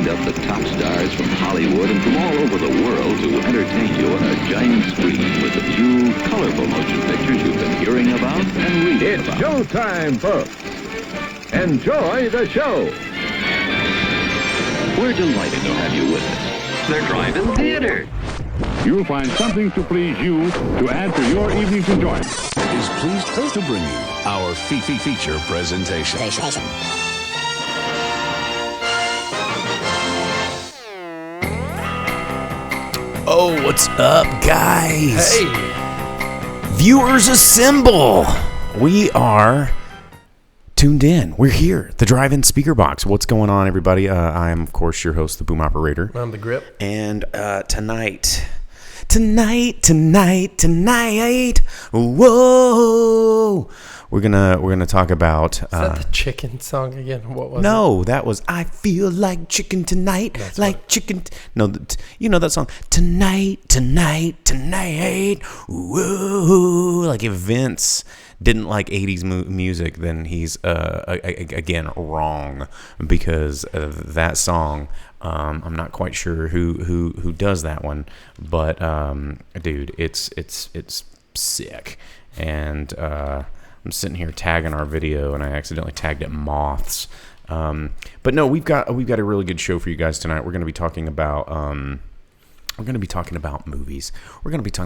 lined up the top stars from Hollywood and from all over the world to entertain you on a giant screen with the few colorful motion pictures you've been hearing about and reading It's about. showtime, folks. Enjoy the show. We're delighted to have you with us. They're driving theater. You'll find something to please you to add to your evening's enjoyment. Is pleased to bring you our feature presentation. Oh, what's up, guys? Hey. Viewers assemble. We are tuned in. We're here. The Drive-In Speakerbox. What's going on, everybody? I am, of course, your host, the Boom Operator. I'm the Grip. And tonight, whoa, we're gonna talk about. Is that the chicken song again? What was it? No, that was I feel like chicken tonight. That's like what. chicken. No, you know that song. Tonight. Whoa. Like if Vince didn't like 80s music, then he's again wrong, because that song. I'm not quite sure who does that one, but dude, it's sick. And I'm sitting here tagging our video, and I accidentally tagged it moths. But no, we've got a really good show for you guys tonight. We're going to be talking about movies. We're going to be talking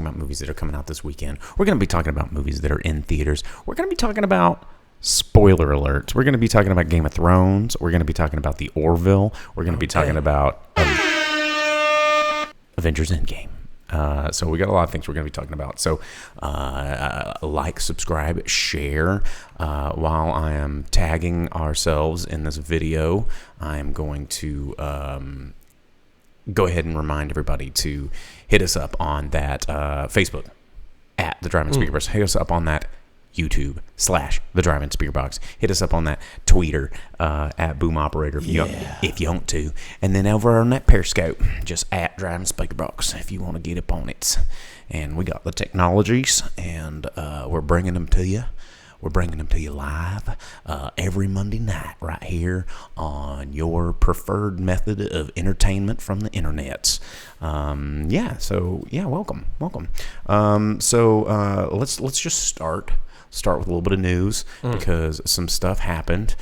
about movies that are coming out this weekend. We're going to be talking about movies that are in theaters. We're going to be talking about spoiler alerts. We're going to be talking about Game of Thrones. We're going to be talking about the Orville. We're going to be talking about Avengers Endgame. So we got a lot of things we're going to be talking about. So like, subscribe, share. While I am tagging ourselves in this video, I am going to go ahead and remind everybody to hit us up on that Facebook at the Drive-In Speakerbox. Hit us up on that YouTube / the Drive-In Speakerbox. Hit us up on that Twitter at Boom Operator if you want to. And then over on that Periscope, just at Drive-In Speakerbox if you want to get up on it. And we got the technologies, and we're bringing them to you. We're bringing them to you live every Monday night right here on your preferred method of entertainment from the internets. Welcome. Let's just start with a little bit of news, because some stuff happened.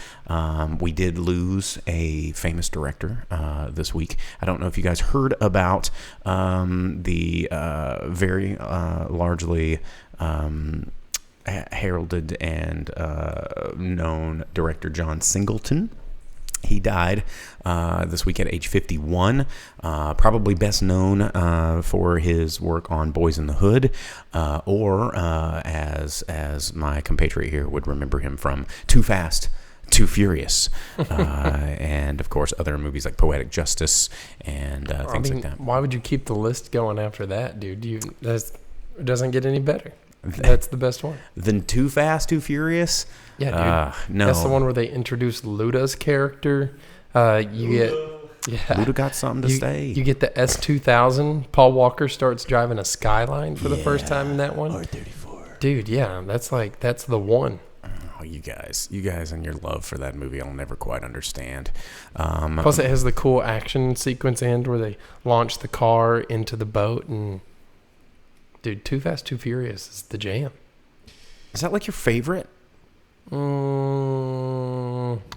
We did lose a famous director this week. I don't know if you guys heard about the very largely heralded and known director John Singleton. He died this week at age 51. Probably best known for his work on Boys in the Hood, or as my compatriot here would remember him from, Too Fast, Too Furious, and of course other movies like Poetic Justice and things like that. Why would you keep the list going after that, dude? It doesn't get any better. That's the best one. Then Too Fast, Too Furious? Yeah, dude. No. That's the one where they introduced Luda's character. Luda got something to say. You get the S2000. Paul Walker starts driving a Skyline for the first time in that one. R34. Dude, yeah, that's the one. Oh, you guys and your love for that movie, I'll never quite understand. Plus, it has the cool action sequence end where they launch the car into the boat, and dude, Too Fast, Too Furious is the jam. Is that like your favorite? I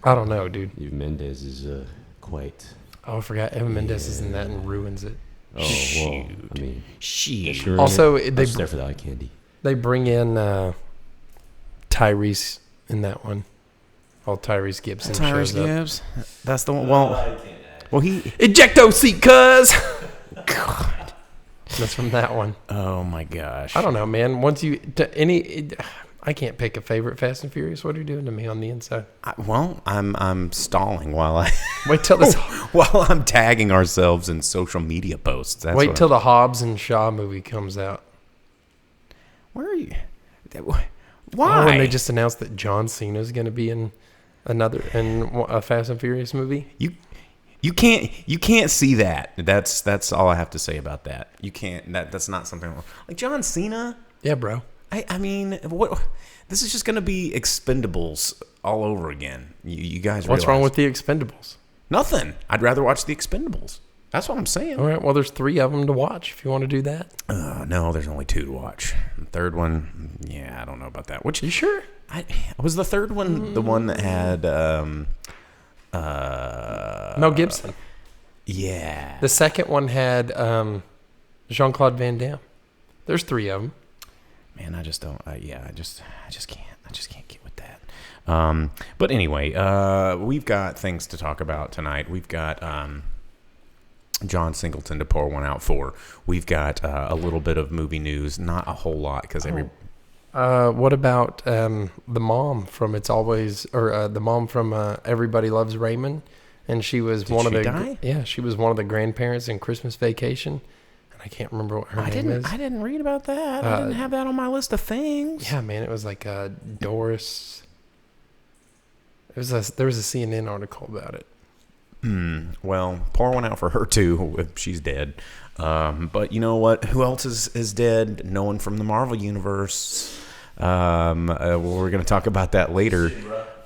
don't know, dude. Eva Mendes is quite. Oh, I forgot Eva Mendes is in that and ruins it. Oh, well, I mean, Shoot. Also, I was there for the eye candy. They bring in Tyrese in that one. Tyrese Gibson shows up. Gibbs? That's the one. Well, he Ejecto seat, cuz. God. That's from that one. Oh my gosh. I don't know, man. I can't pick a favorite Fast and Furious. What are you doing to me on the inside? I'm stalling while I Wait till this. while I'm tagging ourselves in social media posts. Wait till the Hobbs and Shaw movie comes out. Where are you? Why? When they just announced that John Cena is going to be in a Fast and Furious movie. You can't see that. That's all I have to say about that. You can't. That's not something like John Cena. Yeah, bro. I mean, what? This is just going to be Expendables all over again. You guys. What's wrong with the Expendables? Nothing. I'd rather watch The Expendables. That's what I'm saying. All right. Well, there's 3 of them to watch if you want to do that. No, there's only 2 to watch. The third one, yeah, I don't know about that. Which You sure? was the third one the one that had Mel Gibson. yeah. The second one had Jean-Claude Van Damme. There's 3 of them. Man, I just don't. I just can't get with that. But anyway, we've got things to talk about tonight. We've got John Singleton to pour one out for. We've got a little bit of movie news, not a whole lot because What about the mom from It's Always, or the mom from Everybody Loves Raymond, and she was Did one of she the die? yeah, she was one of the grandparents in Christmas Vacation, and I can't remember what her name is. I didn't read about that. I didn't have that on my list of things. Yeah, man, it was like Doris. There was a CNN article about it. Well, pour one out for her too if she's dead. But you know what? Who else is dead? No one from the Marvel universe. We're going to talk about that later.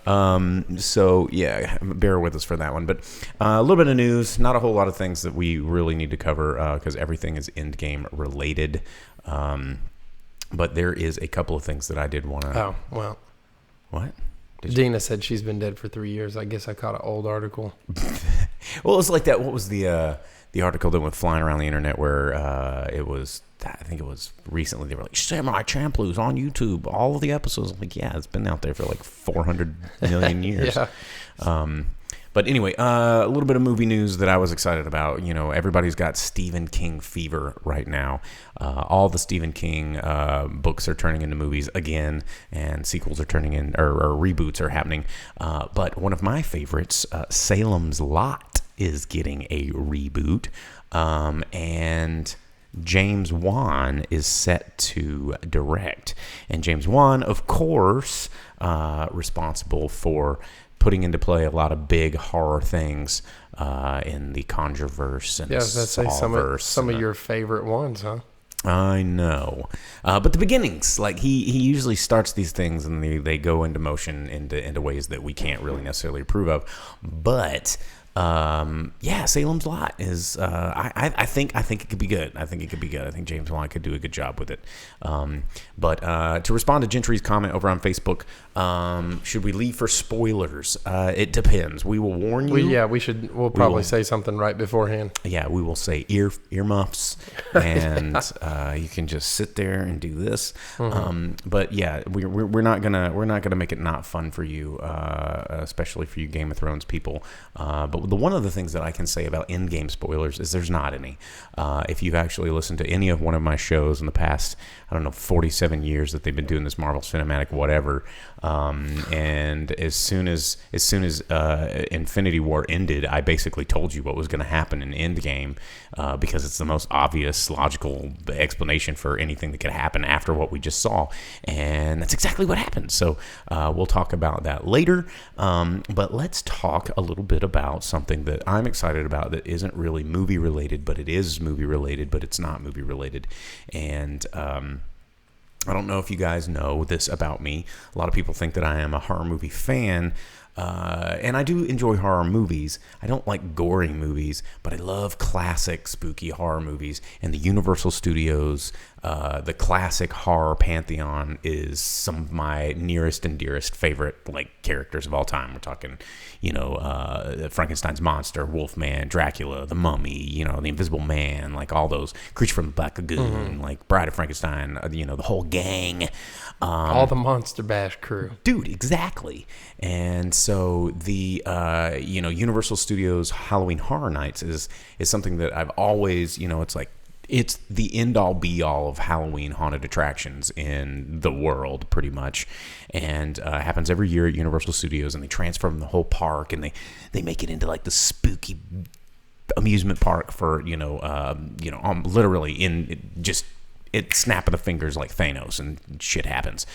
So yeah, bear with us for that one. But a little bit of news, not a whole lot of things that we really need to cover because everything is Endgame related. But there is a couple of things that I did want to. Oh well, What? Dina said she's been dead for 3 years. I guess I caught an old article. Well, it was like that. What was the article that went flying around the internet where it was? I think it was recently. They were like Samurai Champloo's on YouTube. All of the episodes. I'm like, yeah, it's been out there for like 400 million years. Yeah. But anyway, a little bit of movie news that I was excited about. You know, everybody's got Stephen King fever right now. All the Stephen King books are turning into movies again, and sequels are turning in, or reboots are happening. But one of my favorites, Salem's Lot, is getting a reboot. And James Wan is set to direct. And James Wan, of course, responsible for putting into play a lot of big horror things in the Conjureverse and Yeah, that's Sawverse. some of your favorite ones, huh? I know, but the beginnings, like he usually starts these things and they go into motion into ways that we can't really necessarily approve of. But yeah, Salem's Lot is. I think it could be good. I think James Wan could do a good job with it. But to respond to Gentry's comment over on Facebook, should we leave for spoilers? It depends. We will warn you. We should. We'll probably say something right beforehand. Yeah, we will say earmuffs, and you can just sit there and do this. But yeah, we're not gonna make it not fun for you, especially for you Game of Thrones people. But the one of the things that I can say about Endgame spoilers is there's not any. If you've actually listened to any of one of my shows in the past, 47 years that they've been doing this Marvel Cinematic whatever, and as soon as Infinity War ended, I basically told you what was going to happen in Endgame because it's the most obvious, logical explanation for anything that could happen after what we just saw, and that's exactly what happened. So we'll talk about that later, but let's talk a little bit about something that I'm excited about that isn't really movie related, but it is movie related, but it's not movie related. And I don't know if you guys know this about me. A lot of people think that I am a horror movie fan. And I do enjoy horror movies. I don't like gory movies, but I love classic spooky horror movies. And the Universal Studios, the classic horror pantheon is some of my nearest and dearest favorite characters of all time. We're talking, Frankenstein's monster, Wolfman, Dracula, the Mummy, the Invisible Man, all those, Creature from the Black Lagoon, Bride of Frankenstein, the whole gang. All the Monster Bash crew. Dude, exactly. And so the Universal Studios Halloween Horror Nights is something that I've always, it's the end-all be-all of Halloween haunted attractions in the world, pretty much, and happens every year at Universal Studios, and they transform the whole park, and they make it into the spooky amusement park for literally in just snap of the fingers like Thanos, and shit happens.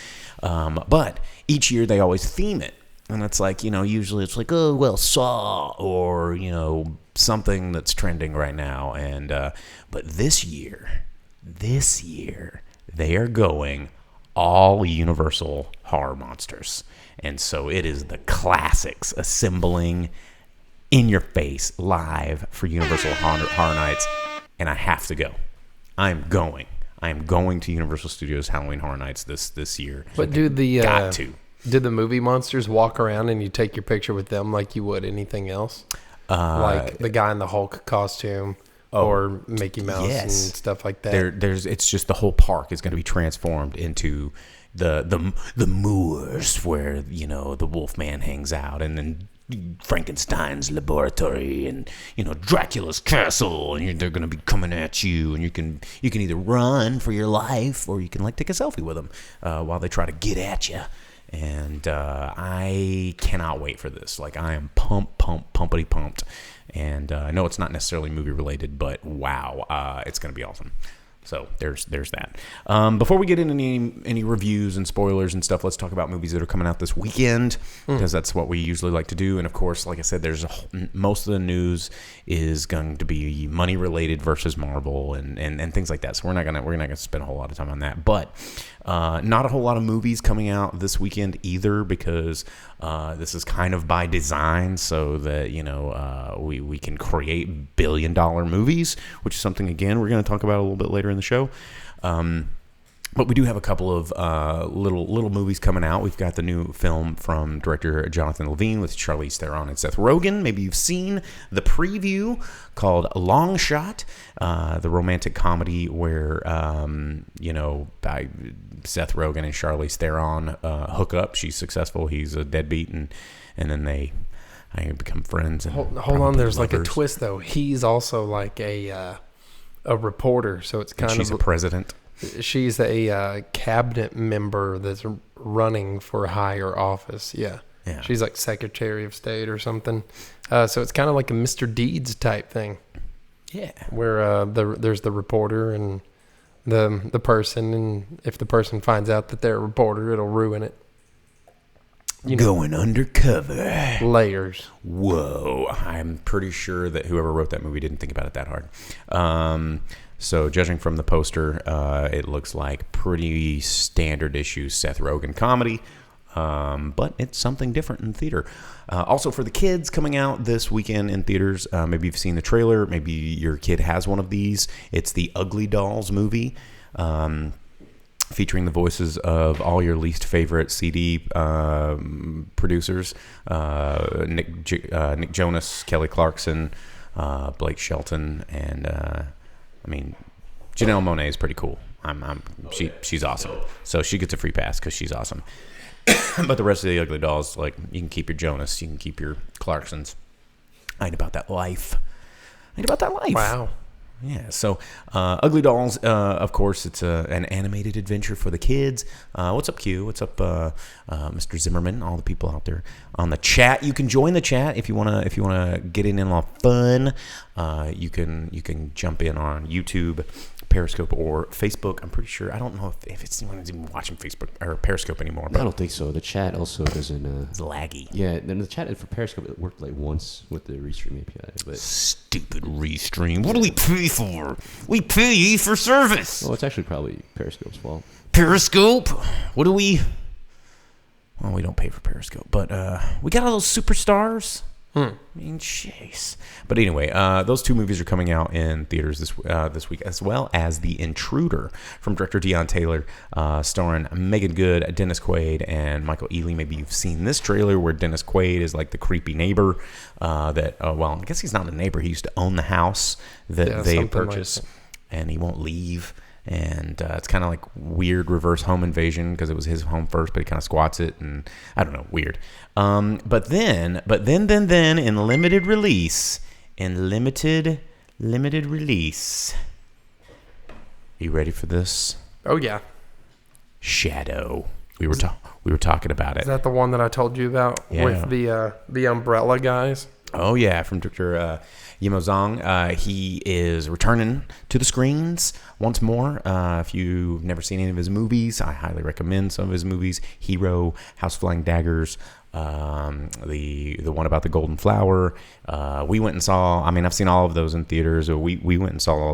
But each year they always theme it. And it's usually it's Saw, or, something that's trending right now. And, but this year, they are going all Universal horror monsters. And so it is the classics assembling in your face live for Universal Horror Nights, and I have to go. I am going to Universal Studios Halloween Horror Nights this year. But did the movie monsters walk around and you take your picture with them like you would anything else? Like the guy in the Hulk costume or Mickey Mouse and stuff like that? It's just the whole park is going to be transformed into the moors where, you know, the Wolfman hangs out, and then Frankenstein's laboratory, and, you know, Dracula's castle, and they're going to be coming at you, and you can either run for your life, or you can like take a selfie with them while they try to get at you. And I cannot wait for this. Like, I am pumpity pumped. And I know it's not necessarily movie related, but wow, it's going to be awesome. So there's that. Before we get into any reviews and spoilers and stuff, let's talk about movies that are coming out this weekend, because that's what we usually like to do. And of course, like I said, most of the news is going to be money related versus Marvel and things like that. So we're not gonna spend a whole lot of time on that. But not a whole lot of movies coming out this weekend either, because this is kind of by design, so that, you know, we can create billion-dollar movies, which is something, again, we're going to talk about a little bit later in the show. But we do have a couple of little movies coming out. We've got the new film from director Jonathan Levine with Charlize Theron and Seth Rogen. Maybe you've seen the preview, called Long Shot, the romantic comedy where, you know, Seth Rogen and Charlize Theron hook up. She's successful. He's a deadbeat, and then they become friends. And hold on, there's lovers. Like a twist though. He's also like a reporter, so it's kind of. She's a president. She's a cabinet member that's running for higher office. Yeah. She's like Secretary of State or something. So it's kind of like a Mr. Deeds type thing. Yeah. Where there's the reporter and the person, and if the person finds out that they're a reporter, it'll ruin it. You know, going undercover. Layers. Whoa. I'm pretty sure that whoever wrote that movie didn't think about it that hard. So judging from the poster, it looks like pretty standard issue Seth Rogen comedy, but it's something different in theater. Also for the kids coming out this weekend in theaters, maybe you've seen the trailer, maybe your kid has one of these. It's the Ugly Dolls movie, featuring the voices of all your least favorite CD producers, Nick Jonas, Kelly Clarkson, Blake Shelton, and I mean, Janelle Monáe is pretty cool. She's awesome. So she gets a free pass because she's awesome. But the rest of the Ugly Dolls, like, you can keep your Jonas, you can keep your Clarksons. I ain't about that life. Wow. Yeah, so Ugly Dolls, of course, it's an animated adventure for the kids. What's up, Q? What's up, Mr. Zimmerman? All the people out there on the chat. You can join the chat if you wanna get in on fun. You can jump in on YouTube, Periscope, or Facebook. I'm pretty sure. I don't know if it's anyone's even watching Facebook or Periscope anymore. But I don't think so. The chat also doesn't. It's laggy. Yeah, then the chat for Periscope, it worked like once with the Restream API, but stupid Restream. What do we pay for? We pay for service. Well, it's actually probably Periscope's fault. Periscope. What do we? Well, we don't pay for Periscope, but we got all those superstars. I mean, jeez. But anyway, those two movies are coming out in theaters this week, as well as The Intruder from director Deon Taylor, starring Megan Good, Dennis Quaid, and Michael Ealy. Maybe you've seen this trailer where Dennis Quaid is like the creepy neighbor well, I guess he's not a neighbor. He used to own the house that they purchased, and he won't leave. And it's kind of like weird reverse home invasion because it was his home first, but he kind of squats it, and I don't know, weird. But then in limited release, are you ready for this? Oh yeah. Shadow. We were talking about it. Is that the one that I told you about with the umbrella guys? Oh yeah, from director Yimou Zhang. He is returning to the screens once more. If you've never seen any of his movies, I highly recommend some of his movies. Hero, House Flying Daggers, the one about the Golden Flower. We went and saw. I mean, I've seen all of those in theaters. We went and saw.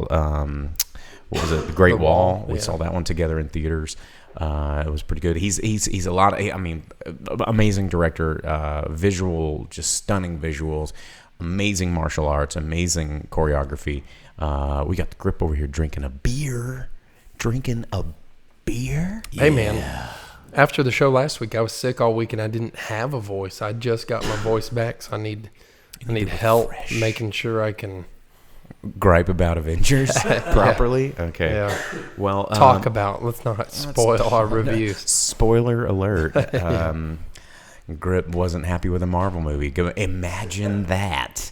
What was it? The Great Wall. We saw that one together in theaters. It was pretty good. He's a lot of, I mean, amazing director, visual, just stunning visuals. amazing martial arts, amazing choreography. We got the Grip over here drinking a beer. Hey, man. After the show last week, I was sick all week and I didn't have a voice. I just got my voice back, so I need help making sure I can gripe about Avengers properly. Okay. Yeah. Well, let's not spoil our review. Spoiler alert. Grip wasn't happy with a Marvel movie. Imagine that.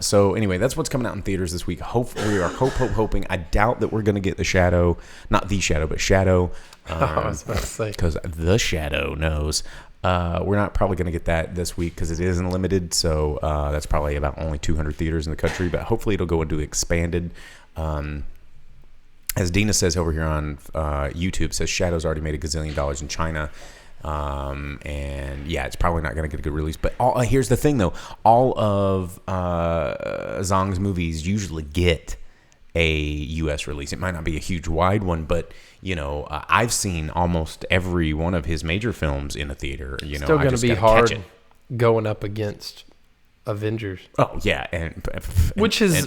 So anyway, that's what's coming out in theaters this week. We are hoping. I doubt that we're going to get the Shadow, not the Shadow, but Shadow. I was about to say, because the Shadow knows. We're not probably going to get that this week because it isn't limited. So that's probably about only 200 theaters in the country. But hopefully it'll go into expanded. As Dina says over here on YouTube, says Shadow's already made $1 gazillion in China. And yeah, it's probably not going to get a good release. But here's the thing, though. All of Zhang's movies usually get a U.S. release. It might not be a huge wide one, but I've seen almost every one of his major films in a theater. Still going to be hard going up against Avengers. Oh yeah, and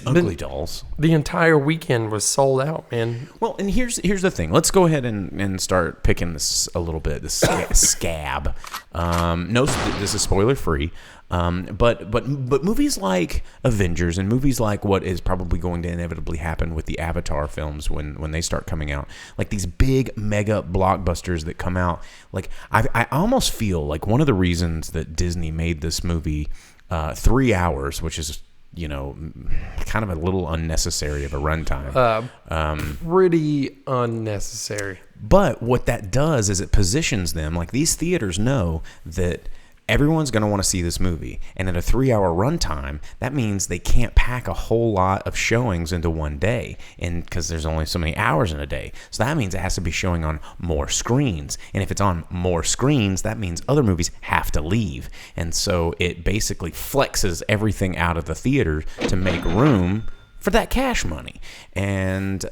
Ugly Dolls. The entire weekend was sold out, man. Well, and here's the thing. Let's go ahead and start picking this a little bit. This scab. No, this is spoiler free. But movies like Avengers and movies like what is probably going to inevitably happen with the Avatar films when they start coming out, like these big mega blockbusters that come out. Like I almost feel like one of the reasons that Disney made this movie 3 hours, which is kind of a little unnecessary of a runtime. Pretty unnecessary. But what that does is it positions them, like these theaters know that everyone's going to want to see this movie. And at a 3-hour runtime, that means they can't pack a whole lot of showings into one day, and because there's only so many hours in a day. So that means it has to be showing on more screens. And if it's on more screens, that means other movies have to leave. And so it basically flexes everything out of the theater to make room for that cash money. And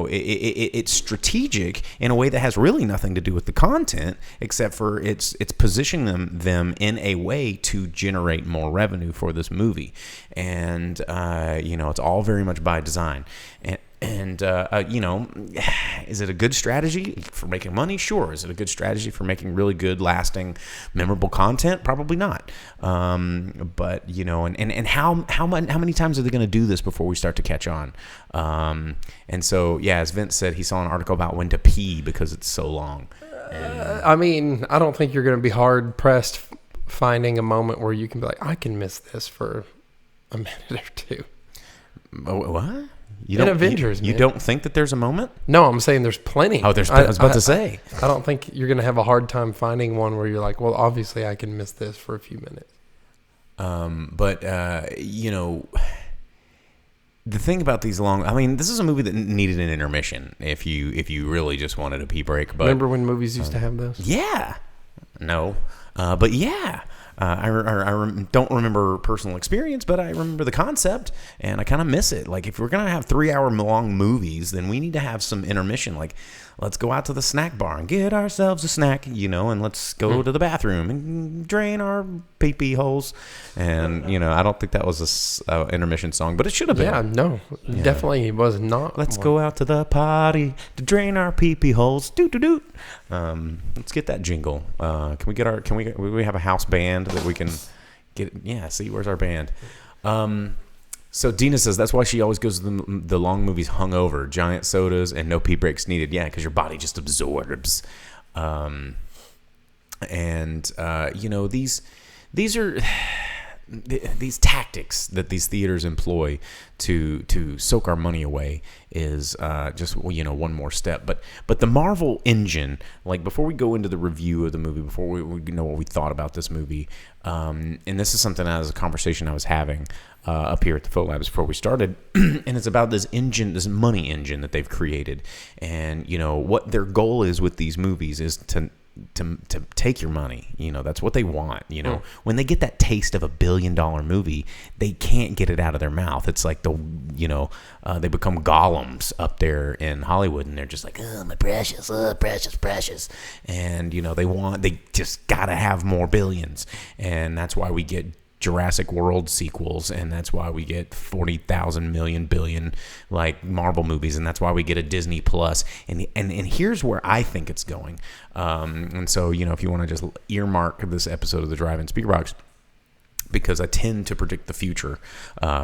it's strategic in a way that has really nothing to do with the content, except for it's positioning them in a way to generate more revenue for this movie. And it's all very much by design. And is it a good strategy for making money? Sure. Is it a good strategy for making really good, lasting, memorable content? Probably not. But and how many times are they going to do this before we start to catch on? And so, yeah, as Vince said, he saw an article about when to pee because it's so long. I mean, I don't think you're going to be hard pressed finding a moment where you can be like, I can miss this for a minute or two. What? Avengers, you don't think that there's a moment? No, I'm saying there's plenty. Oh, I was about to say. I don't think you're going to have a hard time finding one where you're like, well, obviously I can miss this for a few minutes. The thing about these this is a movie that needed an intermission if you really just wanted a pee break. But remember when movies used to have those? Yeah. No. But yeah. I don't remember personal experience, but I remember the concept, and I kind of miss it. Like, if we're going to have 3-hour long movies, then we need to have some intermission. Like, let's go out to the snack bar and get ourselves a snack, and let's go to the bathroom and drain our pee-pee holes. And, I don't think that was a intermission song, but it should have been. Yeah, no, definitely was not. Let's go out to the potty to drain our pee-pee holes. Doot-doot-doot. Let's get that jingle. Can we have a house band that we can get? Yeah, see, where's our band? So Dina says that's why she always goes to the long movies hungover, giant sodas and no pee breaks needed. Yeah, because your body just absorbs. These are these tactics that these theaters employ to soak our money away is just one more step. But the Marvel engine, like before we go into the review of the movie, before we know what we thought about this movie, and this is something as a conversation I was having up here at the Foot Labs before we started, and it's about this engine, this money engine that they've created, and what their goal is with these movies is to take your money. That's what they want. When they get that taste of $1 billion movie, they can't get it out of their mouth. It's like they become golems up there in Hollywood, and they're just like, oh, my precious, precious. And they just gotta have more billions, and that's why we get Jurassic World sequels, and that's why we get 40,000 million billion like Marvel movies, and that's why we get a Disney Plus. And here's where I think it's going. And so, if you want to just earmark this episode of the Drive-In Speakerbox, because I tend to predict the future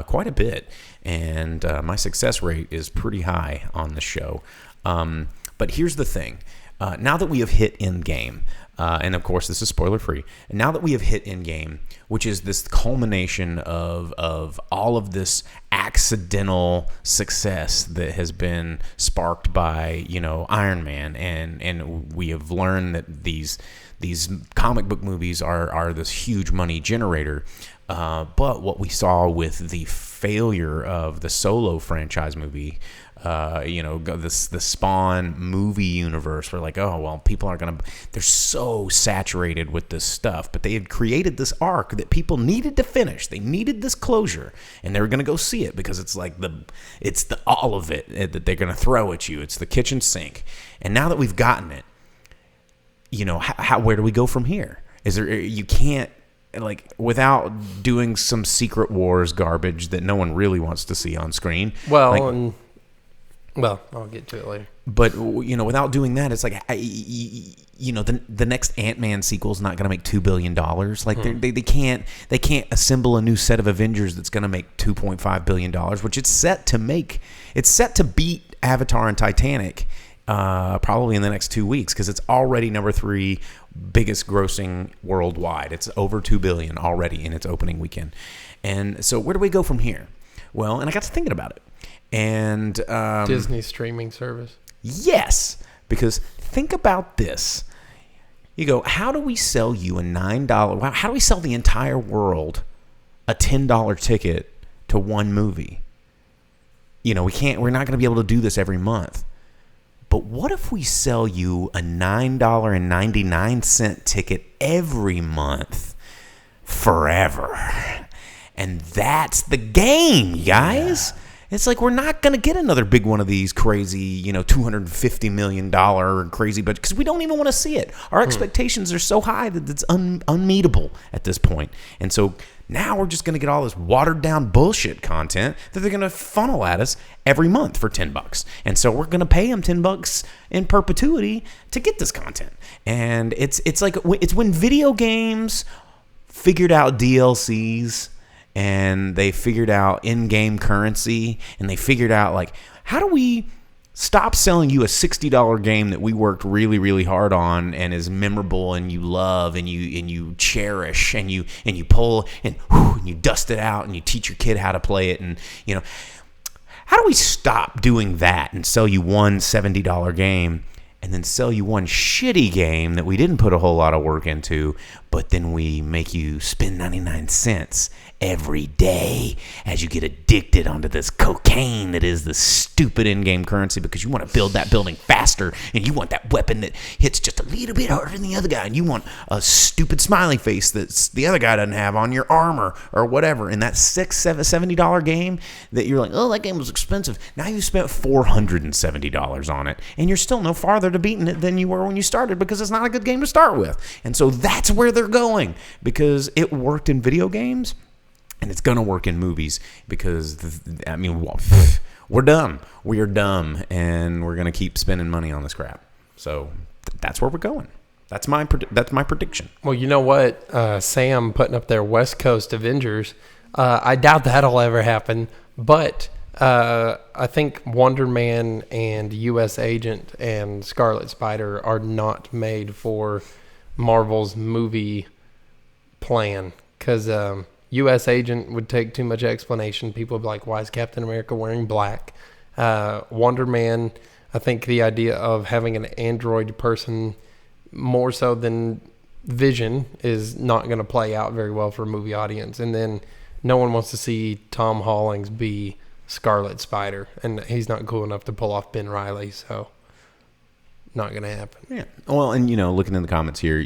quite a bit, and my success rate is pretty high on the show. But here's the thing. Now that we have hit Endgame, and of course this is spoiler-free, and now that we have hit Endgame, which is this culmination of all of this accidental success that has been sparked by, Iron Man, and we have learned that these comic book movies are this huge money generator. But what we saw with the failure of the Solo franchise movie, the Spawn movie universe, we're like, oh, well, people aren't they're so saturated with this stuff, but they had created this arc that people needed to finish. They needed this closure, and they were going to go see it because it's like it's the all of it that they're going to throw at you. It's the kitchen sink. And now that we've gotten it, where do we go from here? You can't, without doing some Secret Wars garbage that no one really wants to see on screen. Well, I'll get to it later. But, without doing that, it's like, the next Ant-Man sequel is not going to make $2 billion. They can't assemble a new set of Avengers that's going to make $2.5 billion, which it's set to make. It's set to beat Avatar and Titanic probably in the next 2 weeks, because it's already number 3 biggest grossing worldwide. It's over $2 billion already in its opening weekend. And so where do we go from here? Well, and I got to thinking about it. And Disney streaming service. Yes, because think about this. You go, how do we sell you a $9? How do we sell the entire world a $10 ticket to one movie? We're not going to be able to do this every month. But what if we sell you a $9.99 ticket every month forever? And that's the game, guys. Yeah. It's like we're not going to get another big one of these crazy, $250 million crazy budget, because we don't even want to see it. Our expectations are so high that it's unmeetable at this point. And so now we're just going to get all this watered down bullshit content that they're going to funnel at us every month for $10. And so we're going to pay them $10 in perpetuity to get this content. And it's when video games figured out DLCs, and they figured out in-game currency, and they figured out, how do we stop selling you a $60 game that we worked really, really hard on and is memorable and you love and you cherish and you pull and you dust it out and you teach your kid how to play it, and how do we stop doing that and sell you one $70 game and then sell you one shitty game that we didn't put a whole lot of work into, but then we make you spend 99 cents every day as you get addicted onto this cocaine that is the stupid in-game currency, because you want to build that building faster, and you want that weapon that hits just a little bit harder than the other guy, and you want a stupid smiley face that the other guy doesn't have on your armor or whatever. And that $70 game that you're like, oh, that game was expensive. Now you spent $470 on it, and you're still no farther to beating it than you were when you started, because it's not a good game to start with. And so that's where they're going, because it worked in video games. And it's going to work in movies, because, we're dumb. We are dumb, and we're going to keep spending money on this crap. So that's where we're going. That's my prediction. Well, you know what? Sam putting up their West Coast Avengers, I doubt that'll ever happen. But I think Wonder Man and U.S. Agent and Scarlet Spider are not made for Marvel's movie plan, because U.S. Agent would take too much explanation. People would be like, why is Captain America wearing black? Wonder Man, I think the idea of having an android person more so than Vision is not going to play out very well for a movie audience. And then no one wants to see Tom Hollings be Scarlet Spider, and he's not cool enough to pull off Ben Reilly, so not going to happen. Yeah. Well, and looking in the comments here,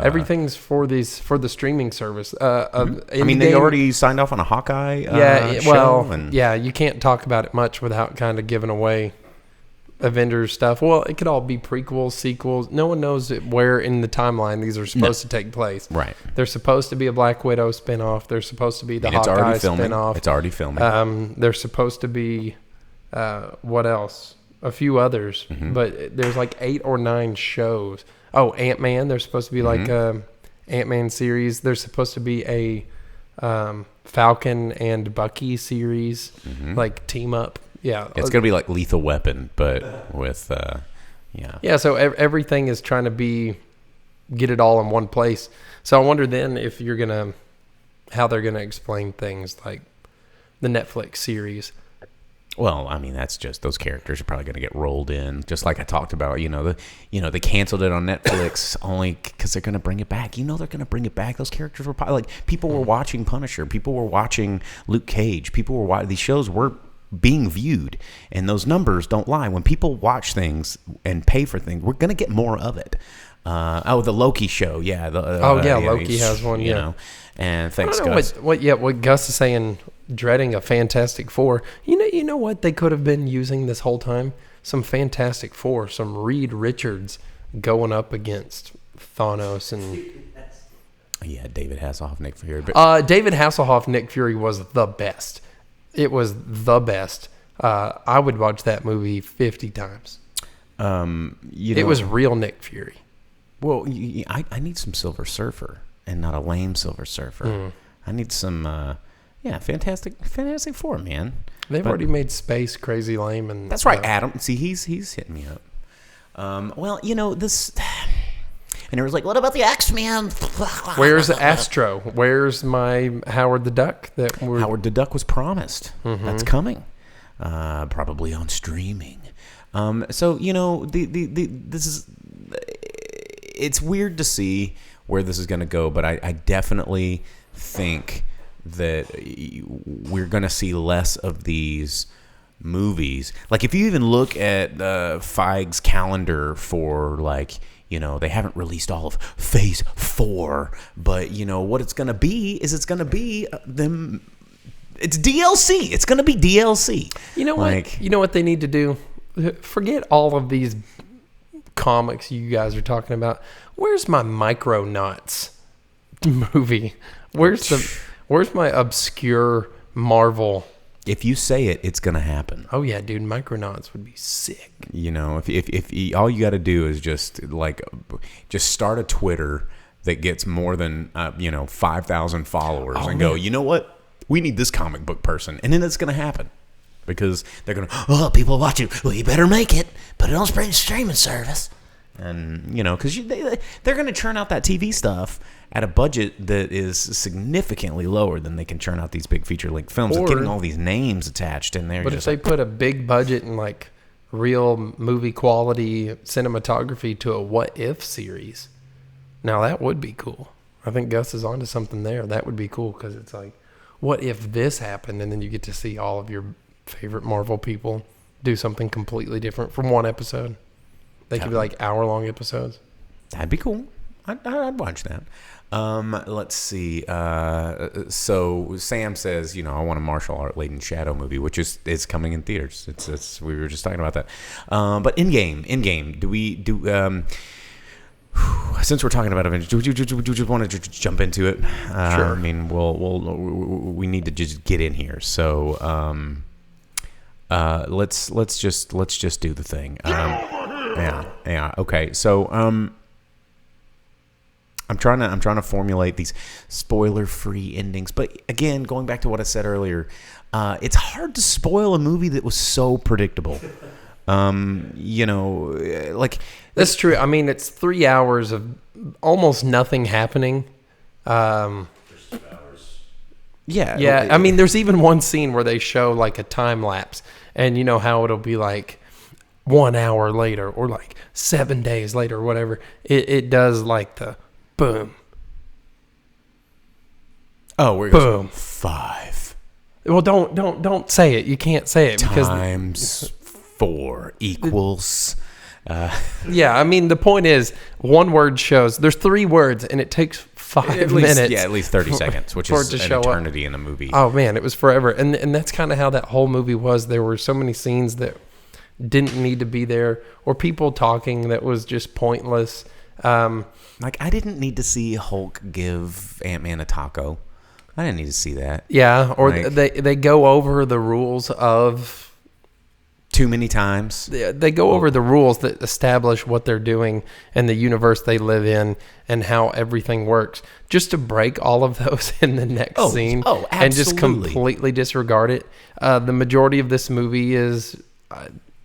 everything's for the streaming service. They already signed off on a Hawkeye. You can't talk about it much without kind of giving away Avengers stuff. Well, it could all be prequels, sequels. No one knows where in the timeline these are supposed to take place. Right. There's supposed to be a Black Widow spinoff. There's supposed to be the Hawkeye spinoff. It's already filming. There's supposed to be what else? A few others, but there's like 8 or 9 shows. Oh, Ant-Man. There's supposed to be like a Ant-Man series. There's supposed to be a Falcon and Bucky series, like team up. Yeah, it's gonna be like Lethal Weapon, but with Yeah, so everything is trying to get it all in one place. So I wonder then if how they're gonna explain things like the Netflix series. Well, I mean, that's just those characters are probably going to get rolled in, just like I talked about. They canceled it on Netflix only because they're going to bring it back. They're going to bring it back. Those characters were probably like people were watching Punisher, people were watching Luke Cage, people were watching these shows were being viewed, and those numbers don't lie. When people watch things and pay for things, we're going to get more of it. The Loki show, yeah. Loki has one, yeah. And thanks, I don't know Gus. what Gus is saying, dreading a Fantastic Four. You know what they could have been using this whole time? Some Fantastic Four, some Reed Richards going up against Thanos and... Yeah, David Hasselhoff, Nick Fury. But David Hasselhoff, Nick Fury was the best. It was the best. I would watch that movie 50 times. It was real Nick Fury. Well, I need some Silver Surfer and not a lame Silver Surfer. I need some, Fantastic Four, man. They've already made Space crazy lame, and that's right, Adam. See, he's hitting me up. This, and it was like, what about the X-Men? Where's Astro? Where's my Howard the Duck? Howard the Duck was promised. That's coming, probably on streaming. So this is. It's weird to see where this is going to go, but I definitely think that we're going to see less of these movies. Like, if you even look at Feige's calendar for, they haven't released all of Phase 4, but, what it's going to be is it's going to be them. It's DLC. It's going to be DLC. You know what? You know what they need to do? Forget all of these comics you guys are talking about. Where's my Micronauts movie? Where's my obscure Marvel? If you say it, it's gonna happen. Oh yeah, dude, Micronauts would be sick. If all you got to do is just start a Twitter that gets more than 5,000 followers and go, you know what? We need this comic book person, and then it's gonna happen. Because they're going to, people watch it. Well, you better make it. Put it on streaming service. And, because they're going to churn out that TV stuff at a budget that is significantly lower than they can churn out these big feature-length films. With getting all these names attached in there. But if they put a big budget and, real movie quality cinematography to a What If series, now that would be cool. I think Gus is onto something there. That would be cool because it's like, what if this happened? And then you get to see all of your favorite Marvel people do something completely different from one episode. They could be hour-long episodes. That'd be cool. I'd watch that. Let's see. So Sam says, I want a martial art laden Shadow movie, which is coming in theaters. It's we were just talking about that. But in game, since we're talking about Avengers, do you just want to jump into it? Sure. I mean, we need to just get in here. So. Let's just do the thing. Okay. So I'm trying to formulate these spoiler-free endings, but again, going back to what I said earlier, it's hard to spoil a movie that was so predictable. That's true. I mean, it's 3 hours of almost nothing happening. Yeah. I mean, there's even one scene where they show a time lapse, and you know how it'll be 1 hour later or 7 days later or whatever. It does the boom. Oh, we're boom 5. Well, don't say it. You can't say it because times 4 equals. Yeah, I mean the point is one word shows. There's 3 words, and it takes 5 minutes. Yeah, at least 30 seconds, which is an eternity in a movie. Oh man, it was forever, and that's kind of how that whole movie was. There were so many scenes that didn't need to be there, or people talking that was just pointless. Like, I didn't need to see Hulk give Ant-Man a taco. I didn't need to see that. Yeah, or Like, they go over the rules of... too many times. They go over the rules that establish what they're doing and the universe they live in and how everything works, just to break all of those in the next scene and just completely disregard it. The majority of this movie is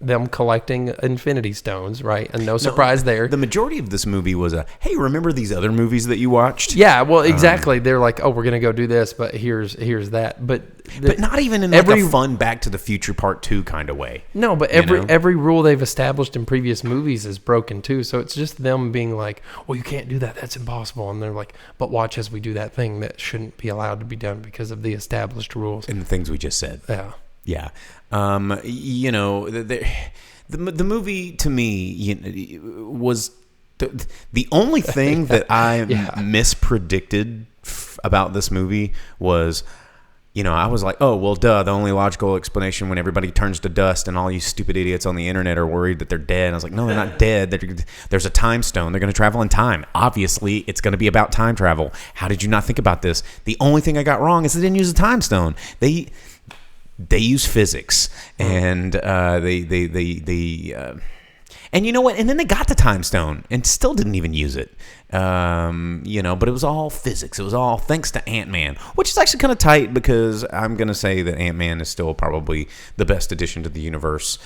them collecting Infinity Stones, right? And no surprise there. The majority of this movie was hey, remember these other movies that you watched? Yeah, well, exactly. They're like, oh, we're going to go do this, but here's that. But not even in like a fun Back to the Future Part 2 kind of way. No, but every rule they've established in previous movies is broken too. So it's just them being like, well, you can't do that. That's impossible. And they're like, but watch as we do that thing that shouldn't be allowed to be done because of the established rules. And the things we just said. Yeah. Yeah. You know, the movie to me was the only thing that I mispredicted about this movie was, you know, I was like, oh, well, duh, the only logical explanation when everybody turns to dust and all you stupid idiots on the internet are worried that they're dead. And I was like, no, they're not dead. There's a time stone. They're going to travel in time. Obviously, it's going to be about time travel. How did you not think about this? The only thing I got wrong is they didn't use a time stone. They use physics, and and you know what? And then they got the time stone and still didn't even use it. You know, but it was all physics. It was all thanks to Ant-Man, which is actually kind of tight because I'm going to say that Ant-Man is still probably the best addition to the universe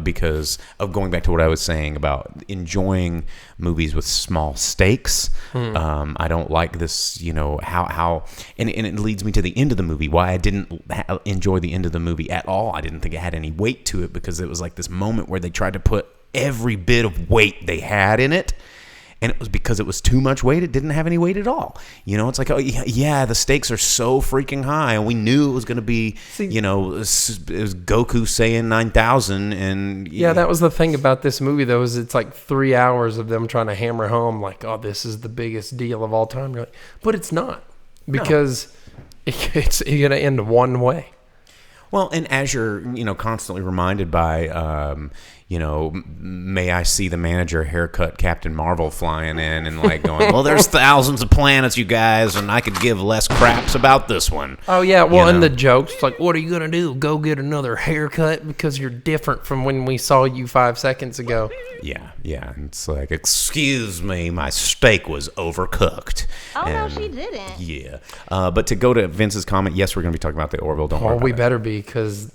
because of going back to what I was saying about enjoying movies with small stakes. I don't like this, you know, how and it leads me to the end of the movie, why I didn't enjoy the end of the movie at all. I didn't think it had any weight to it because it was like this moment where they tried to put every bit of weight they had in it. And it was because it was too much weight. It didn't have any weight at all. You know, it's like, oh, yeah, the stakes are so freaking high. And we knew it was going to be, you know, it was Goku saying 9,000. And yeah, that was the thing about this movie, though, is it's like 3 hours of them trying to hammer home, like, oh, this is the biggest deal of all time. You're like, but it's not, because it's going to end one way. Well, and as you're, you know, constantly reminded by, you know, may I see the manager haircut Captain Marvel flying in and like going, well, there's thousands of planets, you guys, and I could give less craps about this one. Oh, yeah. Well, and the jokes, like, what are you going to do? Go get another haircut because you're different from when we saw you 5 seconds ago. Yeah. It's like, excuse me, my steak was overcooked. Oh, no, she didn't. Yeah. But to go to Vince's comment, yes, we're going to be talking about the Orville. Don't worry about it. We better be because,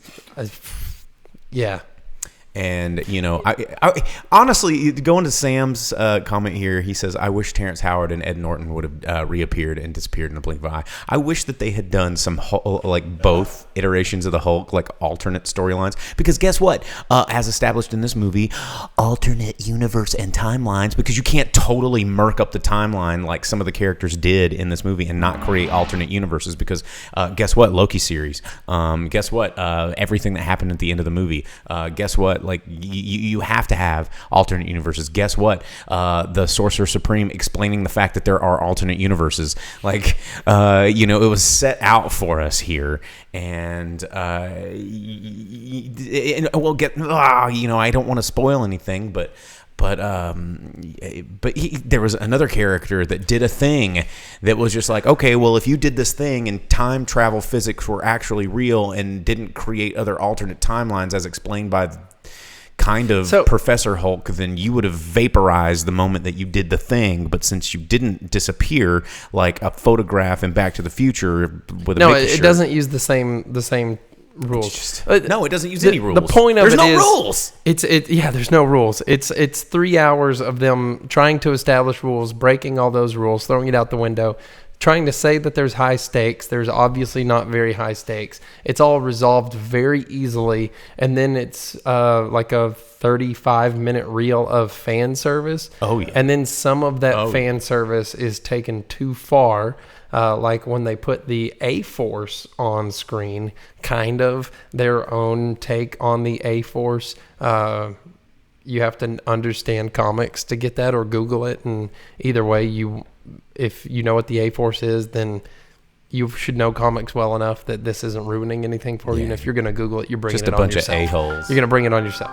yeah. And, you know, I honestly, going to Sam's comment here, he says, I wish Terrence Howard and Ed Norton would have reappeared and disappeared in a blink of an eye. I wish that they had done some, like, both iterations of the Hulk, like, alternate storylines. Because guess what? As established in this movie, alternate universe and timelines, because you can't totally murk up the timeline like some of the characters did in this movie and not create alternate universes. Because guess what? Loki series. Guess what? Everything that happened at the end of the movie. Guess what? Like, you have to have alternate universes. Guess what? The Sorcerer Supreme explaining the fact that there are alternate universes. Like, you know, it was set out for us here. And we'll get, you know, I don't want to spoil anything, but there was another character that did a thing that was just like, okay, well, if you did this thing and time travel physics were actually real and didn't create other alternate timelines as explained by kind of Professor Hulk, then you would have vaporized the moment that you did the thing. But since you didn't disappear like a photograph in Back to the Future with a it doesn't use the same rules. No, it doesn't use any rules. The point of there's it no is rules. There's no rules. It's 3 hours of them trying to establish rules, breaking all those rules, throwing it out the window, trying to say that there's high stakes. There's obviously not very high stakes. It's all resolved very easily, and then it's like a 35-minute reel of fan service. Oh yeah. And then some of that fan service is taken too far. Like when they put the A-Force on screen, kind of their own take on the A-Force. You have to understand comics to get that, or Google it. And either way, if you know what the A-Force is, then you should know comics well enough that this isn't ruining anything for you. And if you're going to Google it, you're bringing it on yourself. Just a bunch of a-holes. You're going to bring it on yourself.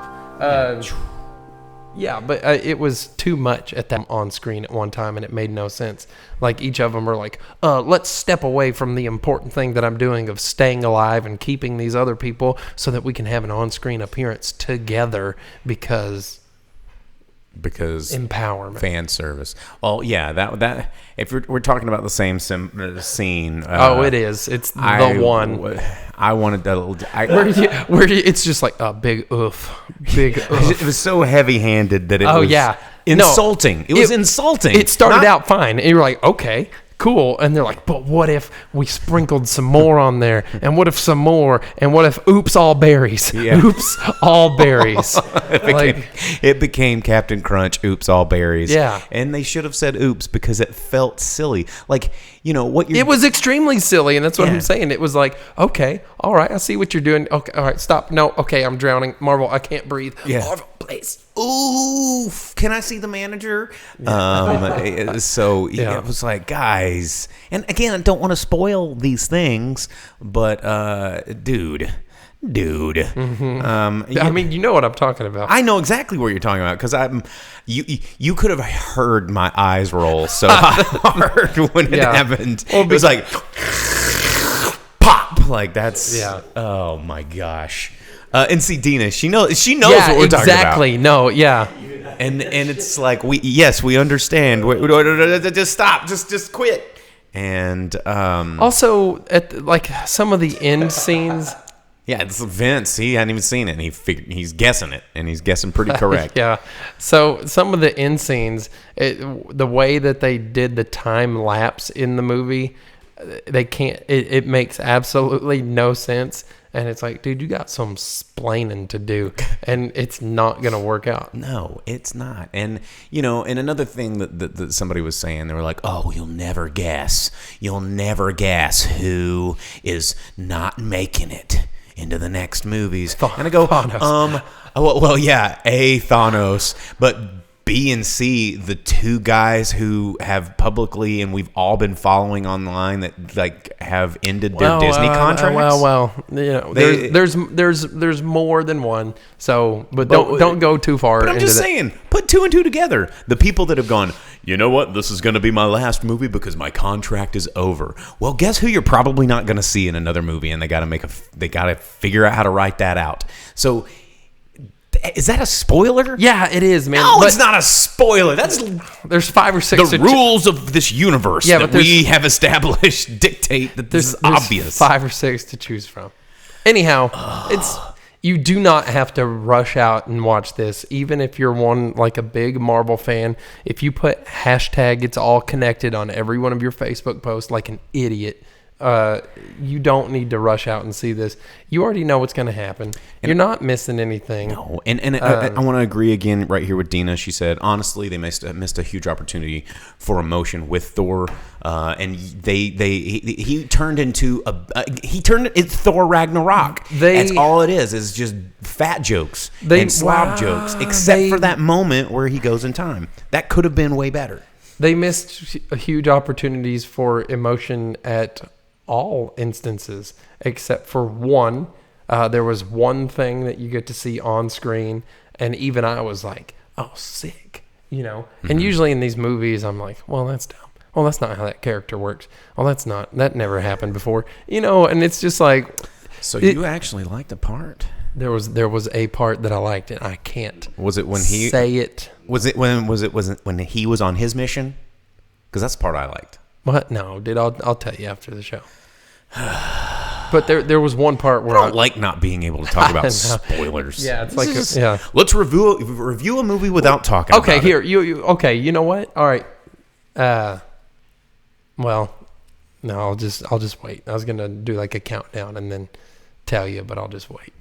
Yeah, but it was too much at that on screen at one time, and it made no sense. Like, each of them were like, let's step away from the important thing that I'm doing of staying alive and keeping these other people so that we can have an on-screen appearance together because empowerment, fan service. Well, yeah, that if we're talking about the same scene. It is. It's the one. I wanted to. Where do you, it's just like a big oof. It was so heavy-handed that it was insulting. It was insulting. It started out fine, and you're like, okay, cool. And they're like, but what if we sprinkled some more on there? And what if some more? And what if oops, all berries? Yeah. Oops, all berries. It became Captain Crunch, oops, all berries. Yeah. And they should have said oops because it felt silly. Like, what you're... It was extremely silly, and that's what I'm saying. It was like, okay, all right, I see what you're doing. Okay, all right, stop. No, okay, I'm drowning. Marvel, I can't breathe. Yeah. Marvel, please. Oof, can I see the manager? So it was like, guys, and again, I don't want to spoil these things, but dude. I mean, you know what I'm talking about. I know exactly what you're talking about because you could have heard my eyes roll so hard when it happened. Well, it was like pop, like that's oh my gosh. And see, Dina, she knows what we're talking about. Exactly. No, yeah. And it's like we understand. Just stop. Just quit. And also at like some of the end scenes. Yeah, it's Vince. He hadn't even seen it, and he's guessing it, and he's guessing pretty correct. Yeah. So some of the end scenes, the way that they did the time lapse in the movie, they can't. It makes absolutely no sense. And it's like, dude, you got some splaining to do, and it's not going to work out. No, it's not. And, and another thing that somebody was saying, they were like, oh, you'll never guess who is not making it into the next movies. And I go, Thanos. Well, yeah, A, Thanos, but B and C, the two guys who have publicly, and we've all been following online, that like have ended their Disney contracts. There's more than one. So, but don't go too far. But I'm just saying, put two and two together. The people that have gone, you know what? This is going to be my last movie because my contract is over. Well, guess who you're probably not going to see in another movie, and they got to figure out how to write that out. So. Is that a spoiler? Yeah, it is, man. No, it's not a spoiler. There's 5 or 6. The rules of this universe that we have established dictate that this is obvious. 5 or 6 to choose from. Anyhow, you do not have to rush out and watch this, even if you're like a big Marvel fan. If you put hashtag it's all connected on every one of your Facebook posts like an idiot, you don't need to rush out and see this. You already know what's going to happen. You're not missing anything. No, and I want to agree again right here with Dina. She said, honestly, they missed a huge opportunity for emotion with Thor, and he turned into it's Thor Ragnarok. That's all it is just fat jokes and slob jokes, except for that moment where he goes in time. That could have been way better. They missed huge opportunities for emotion at all instances, except for one. There was one thing that you get to see on screen, and even I was like, oh, sick, Mm-hmm. And usually in these movies, I'm like, well, that's dumb. Well, that's not how that character works. Well, that never happened before, and it's just like. So you actually liked the part? There was a part that I liked, and I can't. Was it when he say it? Was it when he was on his mission? Because that's the part I liked. What? No, dude. I'll tell you after the show. But there was one part where I don't like not being able to talk about spoilers. Yeah, it's like Let's review a movie without talking. Okay, about here it. you. Okay, you know what? All right. Well, no, I'll just wait. I was gonna do like a countdown and then tell you, but I'll just wait.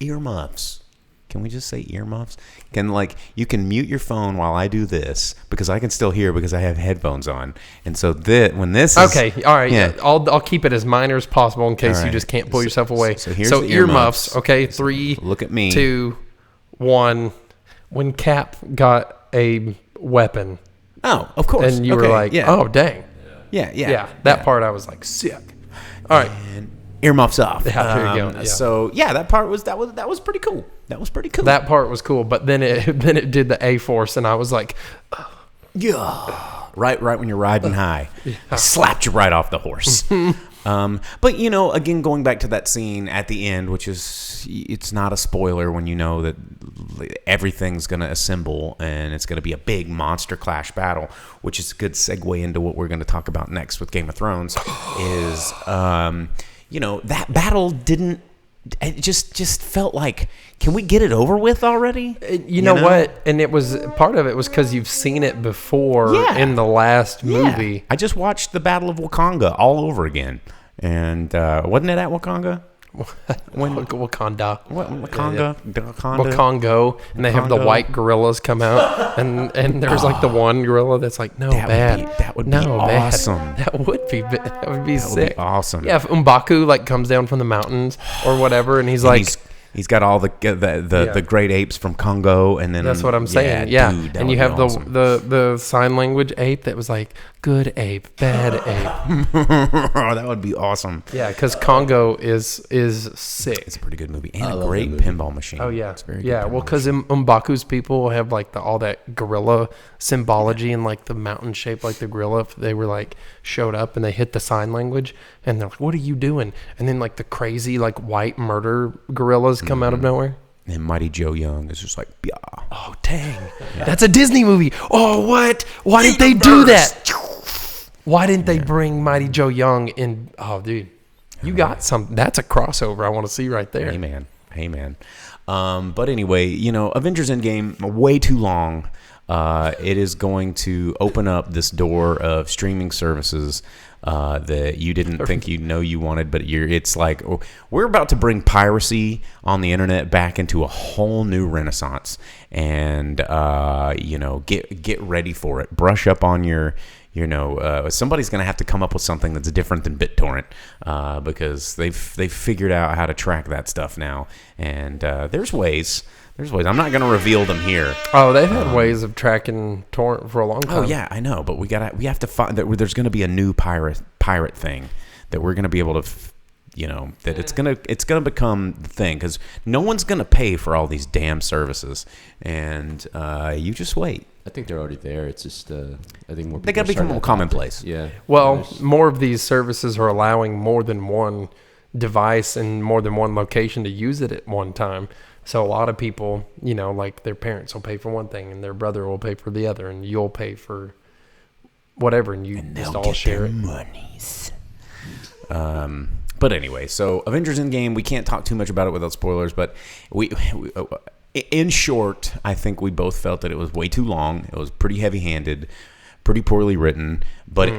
Earmuffs. Can we just say earmuffs? You can mute your phone while I do this because I can still hear because I have headphones on. And so when this is... Okay, all right. Yeah. I'll keep it as minor as possible in case you just can't pull yourself away. So here's earmuffs. Okay, 3, look at me. 2, 1. When Cap got a weapon. Oh, of course. And you were like, oh, dang. Yeah. That part I was like, sick. All right. earmuffs off. Yeah, there you go. Yeah. So yeah, that was pretty cool. That was pretty cool. That part was cool, but then it did the A-Force, and I was like, yeah, right when you're riding high, slapped you right off the horse. But again, going back to that scene at the end, which is, it's not a spoiler when you know that everything's going to assemble and it's going to be a big monster clash battle, which is a good segue into what we're going to talk about next with Game of Thrones. Is that battle didn't. It just felt like, can we get it over with already? You know what? And it was, part of it was because you've seen it before in the last movie. Yeah. I just watched the Battle of Wakanda all over again. And wasn't it at Wakanda? Wakanda. Wakongo. And they have the white gorillas come out. And there's like the one gorilla that's like, that would be awesome. That would be sick. That would be awesome. Yeah, if M'Baku like comes down from the mountains or whatever, and he's like... He's got all the great apes from Congo, and then that's what I'm saying. Yeah, dude, and you have awesome. the sign language ape that was like good ape, bad ape. Oh, that would be awesome. Yeah, because Congo is sick. It's a pretty good movie and a great pinball machine. Oh yeah, it's very yeah. good Well, because M'Baku's people have like all that gorilla symbology and like the mountain shape, like the gorilla. They were like showed up and they hit the sign language, and they're like, "What are you doing?" And then like the crazy like white murder gorillas come out of nowhere. And Mighty Joe Young is just like, yeah. Oh dang, that's a Disney movie. Oh what? Why didn't they do that? Why didn't they bring Mighty Joe Young in? Oh dude, you got some. That's a crossover I want to see right there. Hey man. But anyway, Avengers Endgame, way too long. It is going to open up this door of streaming services that you didn't think you wanted, but it's like we're about to bring piracy on the internet back into a whole new renaissance, and get ready for it. Brush up on your. Somebody's going to have to come up with something that's different than BitTorrent because they've figured out how to track that stuff now, and there's ways. I'm not going to reveal them here. Oh, they've had ways of tracking torrent for a long time. Oh yeah, I know, but we have to find that there's going to be a new pirate thing that we're going to be able to, that it's going to become the thing, because no one's going to pay for all these damn services, and you just wait. I think they're already there. It's just I think more. They got to become more commonplace. Yeah. Well, more of these services are allowing more than one device and more than one location to use it at one time. So a lot of people, like their parents will pay for one thing and their brother will pay for the other, and you'll pay for whatever, and just all share it. Monies. But anyway, so Avengers Endgame, we can't talk too much about it without spoilers, but we in short, I think we both felt that it was way too long. It was pretty heavy-handed, pretty poorly written, but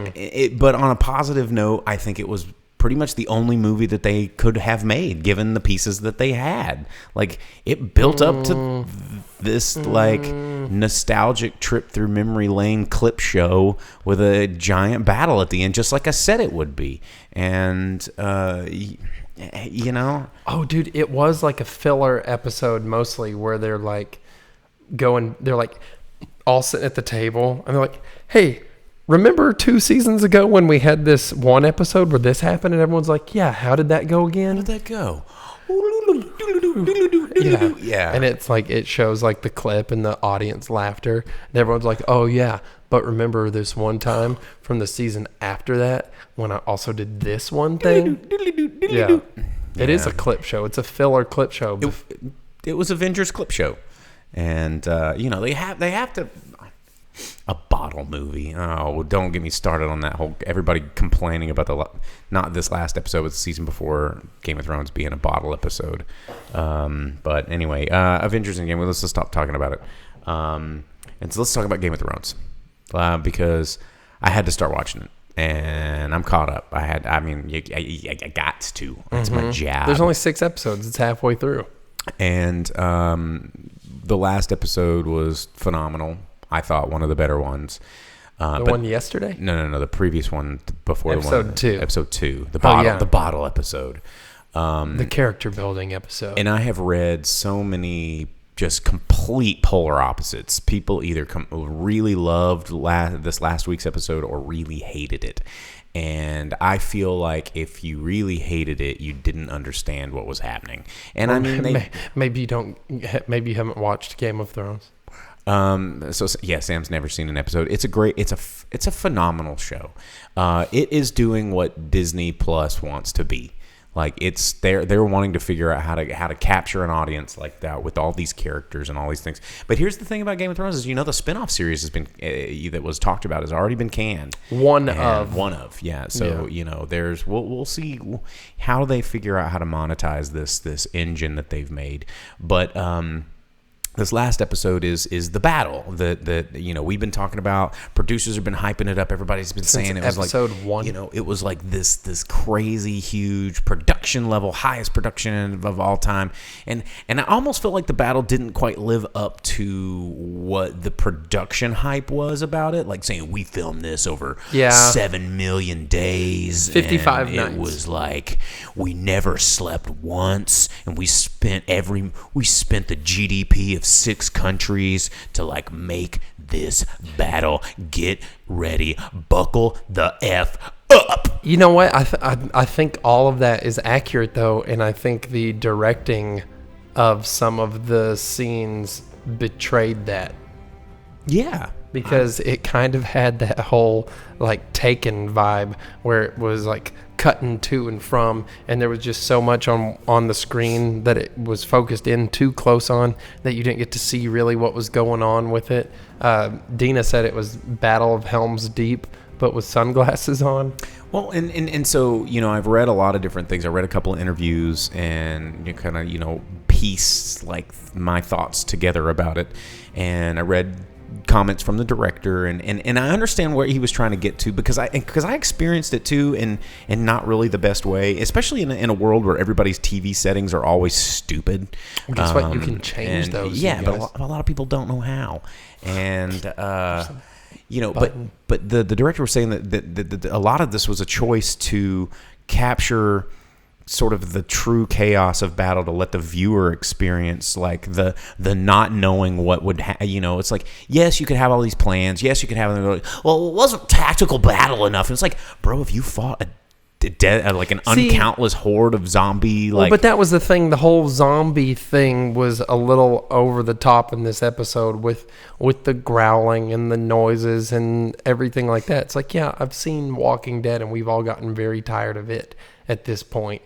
but on a positive note, I think it was pretty much the only movie that they could have made, given the pieces that they had. Like, it built up to this like nostalgic trip through memory lane clip show with a giant battle at the end, just like I said it would be. And oh dude, it was like a filler episode mostly, where they're like all sitting at the table and they're like, hey, remember 2 seasons ago when we had this one episode where this happened? And everyone's like, yeah, how did that go again? How did that go? Yeah. And it's like, it shows like the clip and the audience laughter. And everyone's like, oh yeah, but remember this one time from the season after that when I also did this one thing? Yeah. It is a clip show. It's a filler clip show. It was Avengers clip show. And, they have to... A bottle movie. Oh, don't get me started on that whole... Everybody complaining about not this last episode, but the season before Game of Thrones being a bottle episode. But anyway, Avengers Endgame. Let's just stop talking about it. And so let's talk about Game of Thrones. Because I had to start watching it. And I'm caught up. I got to. That's my job. There's only 6 episodes. It's halfway through. And the last episode was phenomenal. I thought one of the better ones. The one yesterday? No. The previous one before Episode 2. Episode 2. The bottle episode. The character building episode. And I have read so many just complete polar opposites. People either really loved this last week's episode or really hated it. And And I feel like if you really hated it, you didn't understand what was happening. And I mean, maybe you haven't watched Game of Thrones. So yeah, Sam's never seen an episode. It's a phenomenal show. It is doing what Disney Plus wants to be. Like they're wanting to figure out how to capture an audience like that with all these characters and all these things. But here's the thing about Game of Thrones is, the spinoff series has been that was talked about has already been canned. One of yeah. So there's we'll see how they figure out how to monetize this engine that they've made. But this last episode is the battle that we've been talking about. Producers have been hyping it up. Everybody's been saying it was episode one. It was like this crazy huge production level, highest production of all time. And I almost felt like the battle didn't quite live up to what the production hype was about it. Like saying we filmed this over 7 million days, 55 nights. It was like we never slept once, and we spent the GDP of 6 countries to like make this battle. Get ready, buckle the F up. You know what? I think all of that is accurate though, and I think the directing of some of the scenes betrayed that. Yeah. Because it kind of had that whole like Taken vibe where it was like cutting to and from, and there was just so much on the screen that it was focused in too close on that you didn't get to see really what was going on with it. Dina said it was Battle of Helm's Deep, but with sunglasses on. Well, and so, I've read a lot of different things. I read a couple of interviews and kind of, piece like my thoughts together about it. And I read comments from the director, and I understand where he was trying to get to because I experienced it too, and not really the best way, especially in a world where everybody's TV settings are always stupid. Well, guess what? You can change those. Yeah, but a lot of people don't know how, and but the director was saying that a lot of this was a choice to capture sort of the true chaos of battle, to let the viewer experience like the not knowing what would it's like, yes, you could have all these plans, yes, you could have them, well, it wasn't tactical battle enough. And it's like, bro, if you fought uncountless horde of zombie but that was the thing, the whole zombie thing was a little over the top in this episode with the growling and the noises and everything like that. It's like, yeah, I've seen Walking Dead and we've all gotten very tired of it at this point.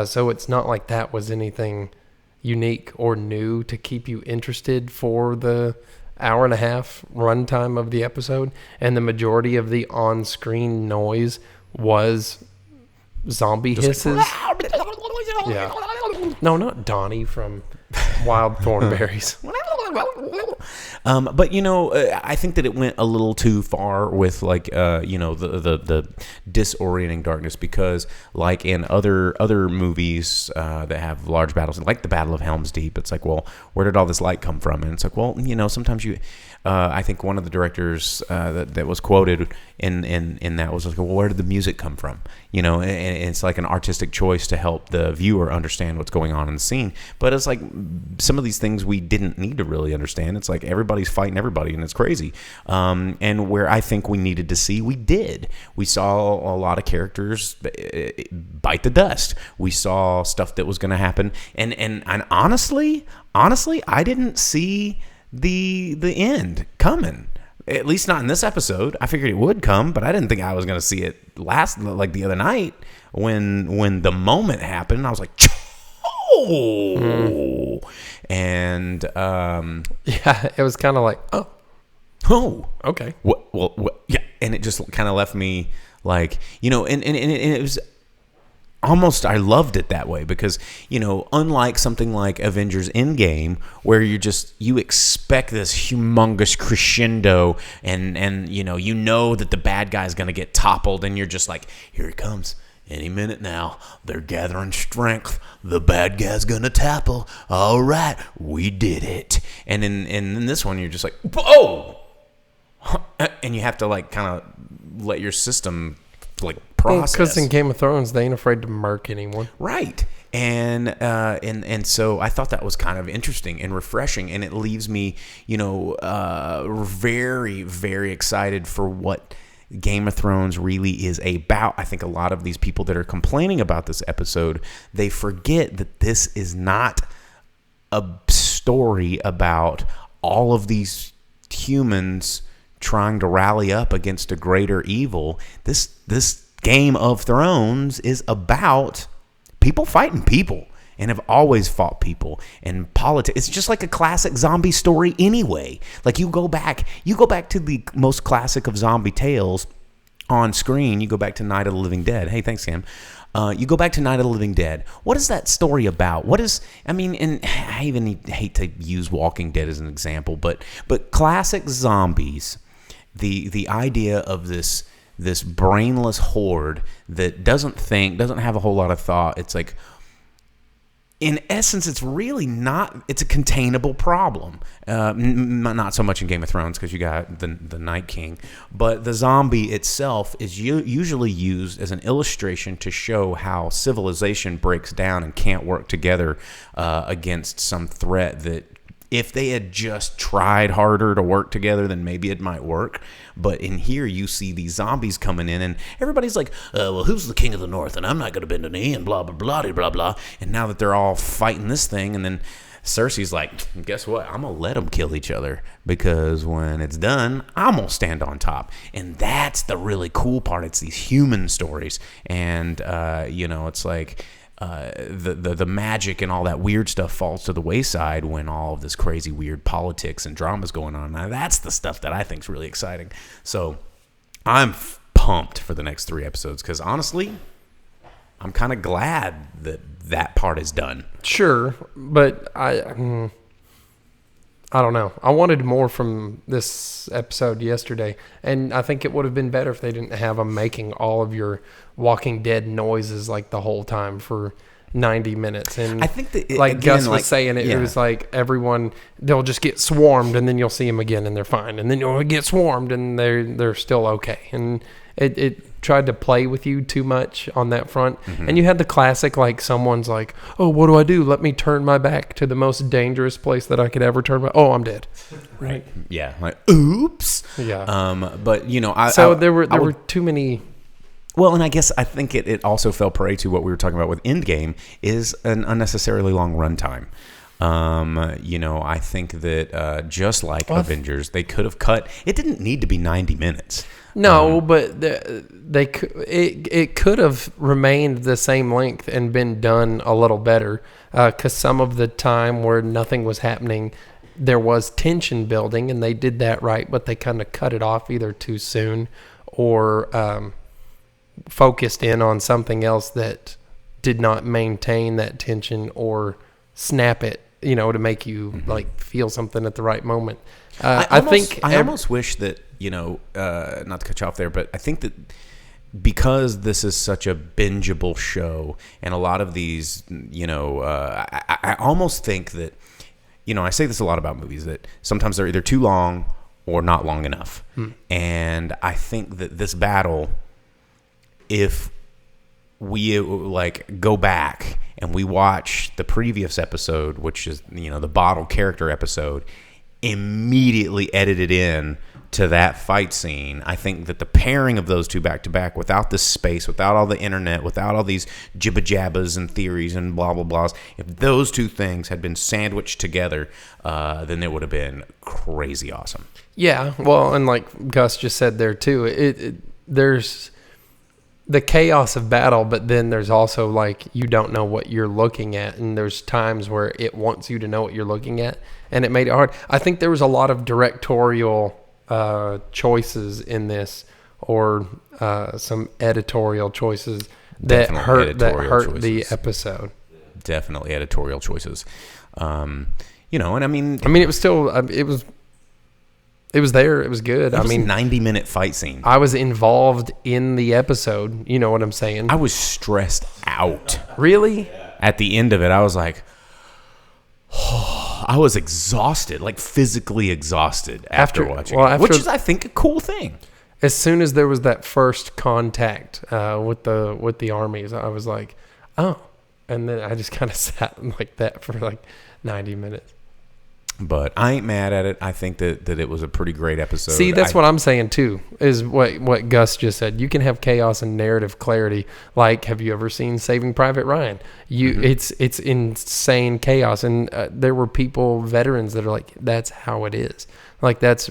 So it's not like that was anything unique or new to keep you interested for the hour and a half runtime of the episode. And the majority of the on-screen noise was zombie hisses. Yeah. No, not Donnie from Wild Thornberries. But I think that it went a little too far with like the disorienting darkness, because like in other movies that have large battles, like the Battle of Helm's Deep, it's like, well, where did all this light come from? And it's like, well, sometimes I think one of the directors that was quoted in that was like, well, where did the music come from? And it's like an artistic choice to help the viewer understand what's going on in the scene. But it's like some of these things we didn't need to really understand. It's like everybody's fighting everybody, and it's crazy. And where I think we needed to see, we did. We saw a lot of characters bite the dust. We saw stuff that was going to happen, and honestly, I didn't see the end coming. At least not in this episode. I figured it would come, but I didn't think I was going to see it last, like the other night when the moment happened. I was like, oh, and yeah, it was kind of like, oh, okay, what, yeah, and it just kind of left me like, and it was almost, I loved it that way because, unlike something like Avengers Endgame, where you expect this humongous crescendo and that the bad guy's going to get toppled, and you're just like, here it comes. Any minute now, they're gathering strength. The bad guy's going to topple. All right, we did it. And in this one, you're just like, oh! And you have to like kind of let your system like process. Because in Game of Thrones, they ain't afraid to murk anyone. Right. And so I thought that was kind of interesting and refreshing, and it leaves me, very, very excited for what Game of Thrones really is about. I think a lot of these people that are complaining about this episode, they forget that this is not a story about all of these humans trying to rally up against a greater evil. This Game of Thrones is about people fighting people and have always fought people. And politics, it's just like a classic zombie story anyway. Like you go back to the most classic of zombie tales on screen. You go back to Night of the Living Dead. Hey, thanks, Sam. You go back to Night of the Living Dead. What is that story about? And I even hate to use Walking Dead as an example, but classic zombies, the idea of this brainless horde that doesn't think, doesn't have a whole lot of thought. It's like, in essence, it's really not. It's a containable problem. Not so much in Game of Thrones because you got the Night King, but the zombie itself is usually used as an illustration to show how civilization breaks down and can't work together against some threat that, if they had just tried harder to work together, then maybe it might work. But in here, you see these zombies coming in, and everybody's like, well, who's the king of the north? And I'm not going to bend a knee, and blah, blah, blah, blah, blah. And now that they're all fighting this thing, and then Cersei's like, guess what? I'm going to let them kill each other, because when it's done, I'm going to stand on top. And that's the really cool part. It's these human stories. And, it's like... the magic and all that weird stuff falls to the wayside when all of this crazy weird politics and drama is going on. Now, that's the stuff that I think is really exciting. So I'm pumped for the next 3 episodes because honestly, I'm kind of glad that part is done. Sure, but I don't know. I wanted more from this episode yesterday, and I think it would have been better if they didn't have them making all of your Walking Dead noises like the whole time for 90 minutes. And I think that, like Gus was saying, it was like everyone, they'll just get swarmed, and then you'll see them again, and they're fine, and then you'll get swarmed, and they're still okay. And it tried to play with you too much on that front. Mm-hmm. And you had the classic, like, someone's like, oh, what do I do? Let me turn my back to the most dangerous place that I could ever turn my... Oh, I'm dead. Right. Yeah. Like, oops. Yeah. But, there were too many... Well, and I guess I think it also fell prey to what we were talking about with Endgame is an unnecessarily long runtime. I think that just like Avengers, they could have cut... It didn't need to be 90 minutes. No, but it could have remained the same length and been done a little better because some of the time where nothing was happening, there was tension building, and they did that right, but they kind of cut it off either too soon or focused in on something else that did not maintain that tension or snap it, to make you like feel something at the right moment. I almost wish that, not to cut you off there, but I think that because this is such a bingeable show and a lot of these, I almost think that, I say this a lot about movies, that sometimes they're either too long or not long enough. And I think that this battle, if we go back and we watch the previous episode, which is, the bottle character episode, immediately edited in to that fight scene, I think that the pairing of those two back to back, without this space, without all the internet, without all these jibba jabbas and theories and blah blah blahs, if those two things had been sandwiched together, then it would have been crazy awesome. Yeah, well, and like Gus just said there too, there's the chaos of battle, but then there's also like you don't know what you're looking at, and there's times where it wants you to know what you're looking at, and it made it hard. I think there was a lot of directorial choices in this, or some editorial choices that hurt the episode. Definitely editorial choices. And I mean, it was still it was there. It was good. It was a 90-minute fight scene. I was involved in the episode. You know what I'm saying? I was stressed out. Really? At the end of it, I was like, I was exhausted, like physically exhausted after watching it, which is, I think, a cool thing. As soon as there was that first contact with the armies, I was like, oh. And then I just kind of sat like that for like 90 minutes. But I ain't mad at it. I think that it was a pretty great episode. See, that's what I'm saying too, is what Gus just said. You can have chaos and narrative clarity. Like, have you ever seen Saving Private Ryan? It's insane chaos. And there were veterans that are like, that's how it is. Like, that's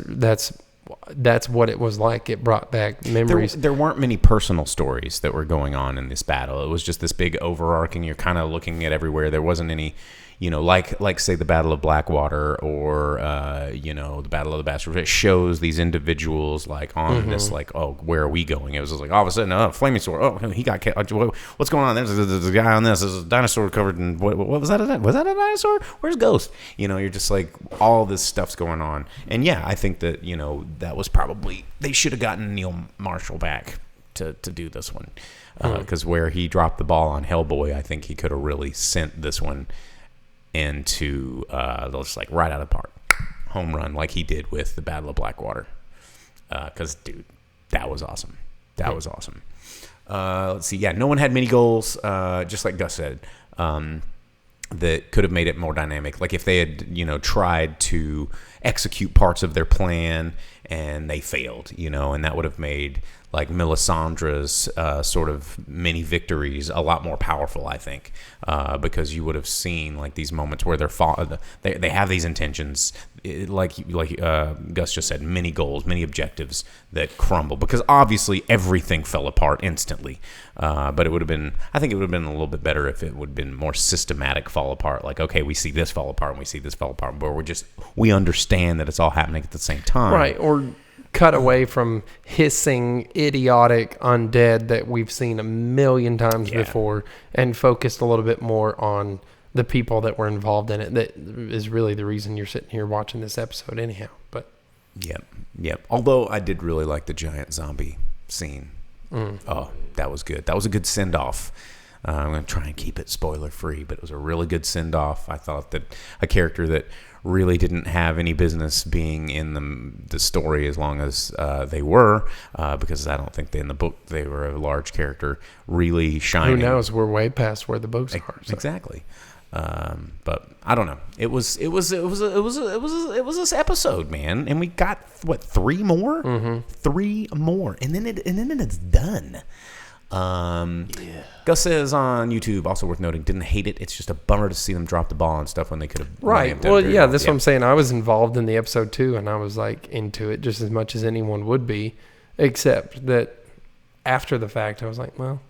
what it was like. It brought back memories. There weren't many personal stories that were going on in this battle. It was just this big overarching, you're kind of looking at everywhere. There wasn't any, like say the Battle of Blackwater or, the Battle of the Bastards. It shows these individuals like on this, like, oh, where are we going? It was just like, all of a sudden, flaming sword. Oh, he got what's going on? There's a guy on this. There's a dinosaur covered in, what was that? Was that a dinosaur? Where's Ghost? You're just like, all this stuff's going on. And yeah, I think that, that was probably, they should have gotten Neil Marshall back to do this one. Because where he dropped the ball on Hellboy, I think he could have really sent this one into just like right out of the park, home run, like he did with the Battle of Blackwater. Because dude, that was awesome. Let's see. Yeah, no one had many goals. Just like Gus said, that could have made it more dynamic. Like if they had tried to execute parts of their plan and they failed, and that would have made like Melisandre's sort of mini victories a lot more powerful, I think, because you would have seen like these moments where they have these intentions, like Gus just said, many goals, many objectives that crumble because obviously everything fell apart instantly. But it would have been, I think it would have been a little bit better if it would have been more systematic fall apart. Like, okay, we see this fall apart and we see this fall apart, but we understand that it's all happening at the same time. Right. Or cut away from hissing, idiotic undead that we've seen a million times before and focused a little bit more on the people that were involved in it. That is really the reason you're sitting here watching this episode anyhow. But Yep. Although I did really like the giant zombie scene. Oh, that was good. That was a good send-off. I'm going to try and keep it spoiler-free, but it was a really good send-off. I thought that a character that really didn't have any business being in the story as long as they were, because I don't think in the book they were a large character really shining. Who knows? We're way past where the books are. So. Exactly. But I don't know. It was this episode, man, and we got what 3 more? 3 more, and then it's done. Gus says on YouTube, also worth noting, didn't hate it. It's just a bummer to see them drop the ball and stuff when they could have. Right. Well, yeah, that's what I'm saying. I was involved in the episode too, and I was like into it just as much as anyone would be, except that after the fact, I was like, well,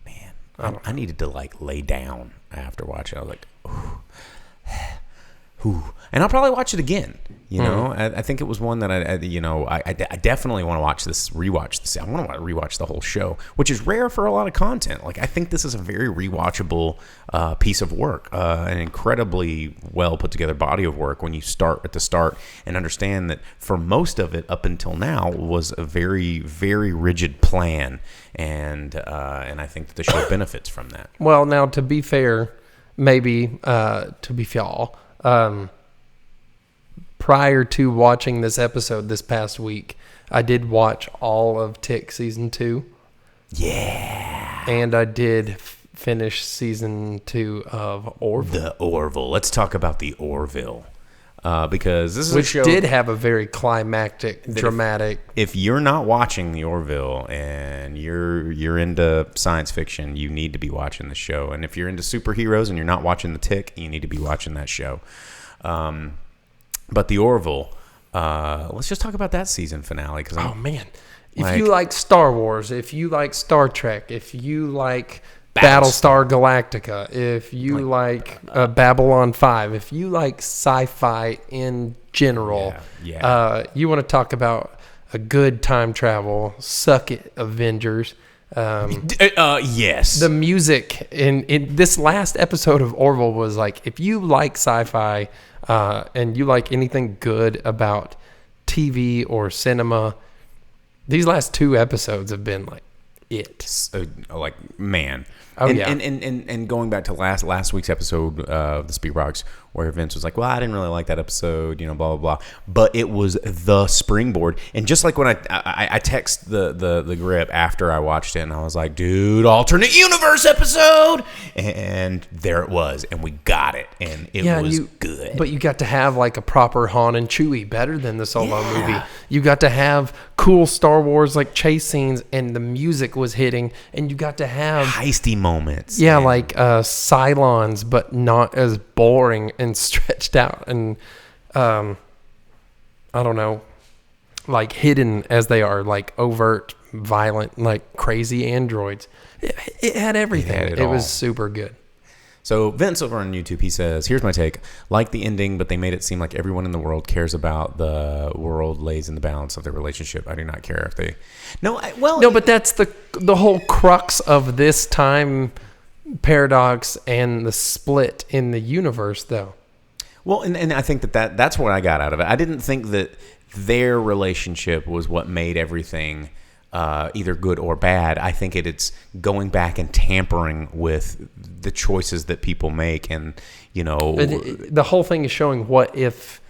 man, I needed to like lay down after watching. I was like, ooh. And I'll probably watch it again. I think it was one that I definitely want to rewatch this. I want to rewatch the whole show, which is rare for a lot of content. Like I think this is a very rewatchable piece of work, an incredibly well put together body of work. When you start at the start and understand that for most of it up until now was a very, very rigid plan, and I think that the show benefits from that. Well, now to be fair, prior to watching this episode this past week, I did watch all of Tick Season 2. Yeah. And I did finish Season 2 of Orville. The Orville. Let's talk about the Orville. Because this is Which a show... did have a very climactic, dramatic... If you're not watching the Orville and you're into science fiction, you need to be watching the show. And if you're into superheroes and you're not watching The Tick, you need to be watching that show. But the Orville, let's just talk about that season finale. Oh, man. If you like Star Wars, if you like Star Trek, if you like Battlestar Galactica, if you like Babylon 5, if you like sci-fi in general, you want to talk about a good time travel, suck it, Avengers. Yes. The music in this last episode of Orville was like, if you like sci-fi and you like anything good about TV or cinema, these last 2 episodes have been like it. Man. And going back to last week's episode of the Speakerbox, where Vince was like, well, I didn't really like that episode, blah, blah, blah. But it was the springboard. And just like when I text the grip after I watched it, and I was like, dude, alternate universe episode. And there it was. And we got it. And it was good. But you got to have like a proper Han and Chewie, better than the Solo movie. You got to have cool Star Wars like chase scenes, and the music was hitting. And you got to have heisty moments. Yeah, like Cylons, but not as boring and stretched out and I don't know, like hidden as they are, like overt, violent, like crazy androids. It had everything. It was super good. So Vince over on YouTube, he says, here's my take. Like the ending, but they made it seem like everyone in the world cares about the world lays in the balance of their relationship. I do not care if they... No, but that's the whole crux of this time paradox and the split in the universe, though. Well, and I think that's what I got out of it. I didn't think that their relationship was what made everything either good or bad. I think it's going back and tampering with the choices that people make, and the whole thing is showing what if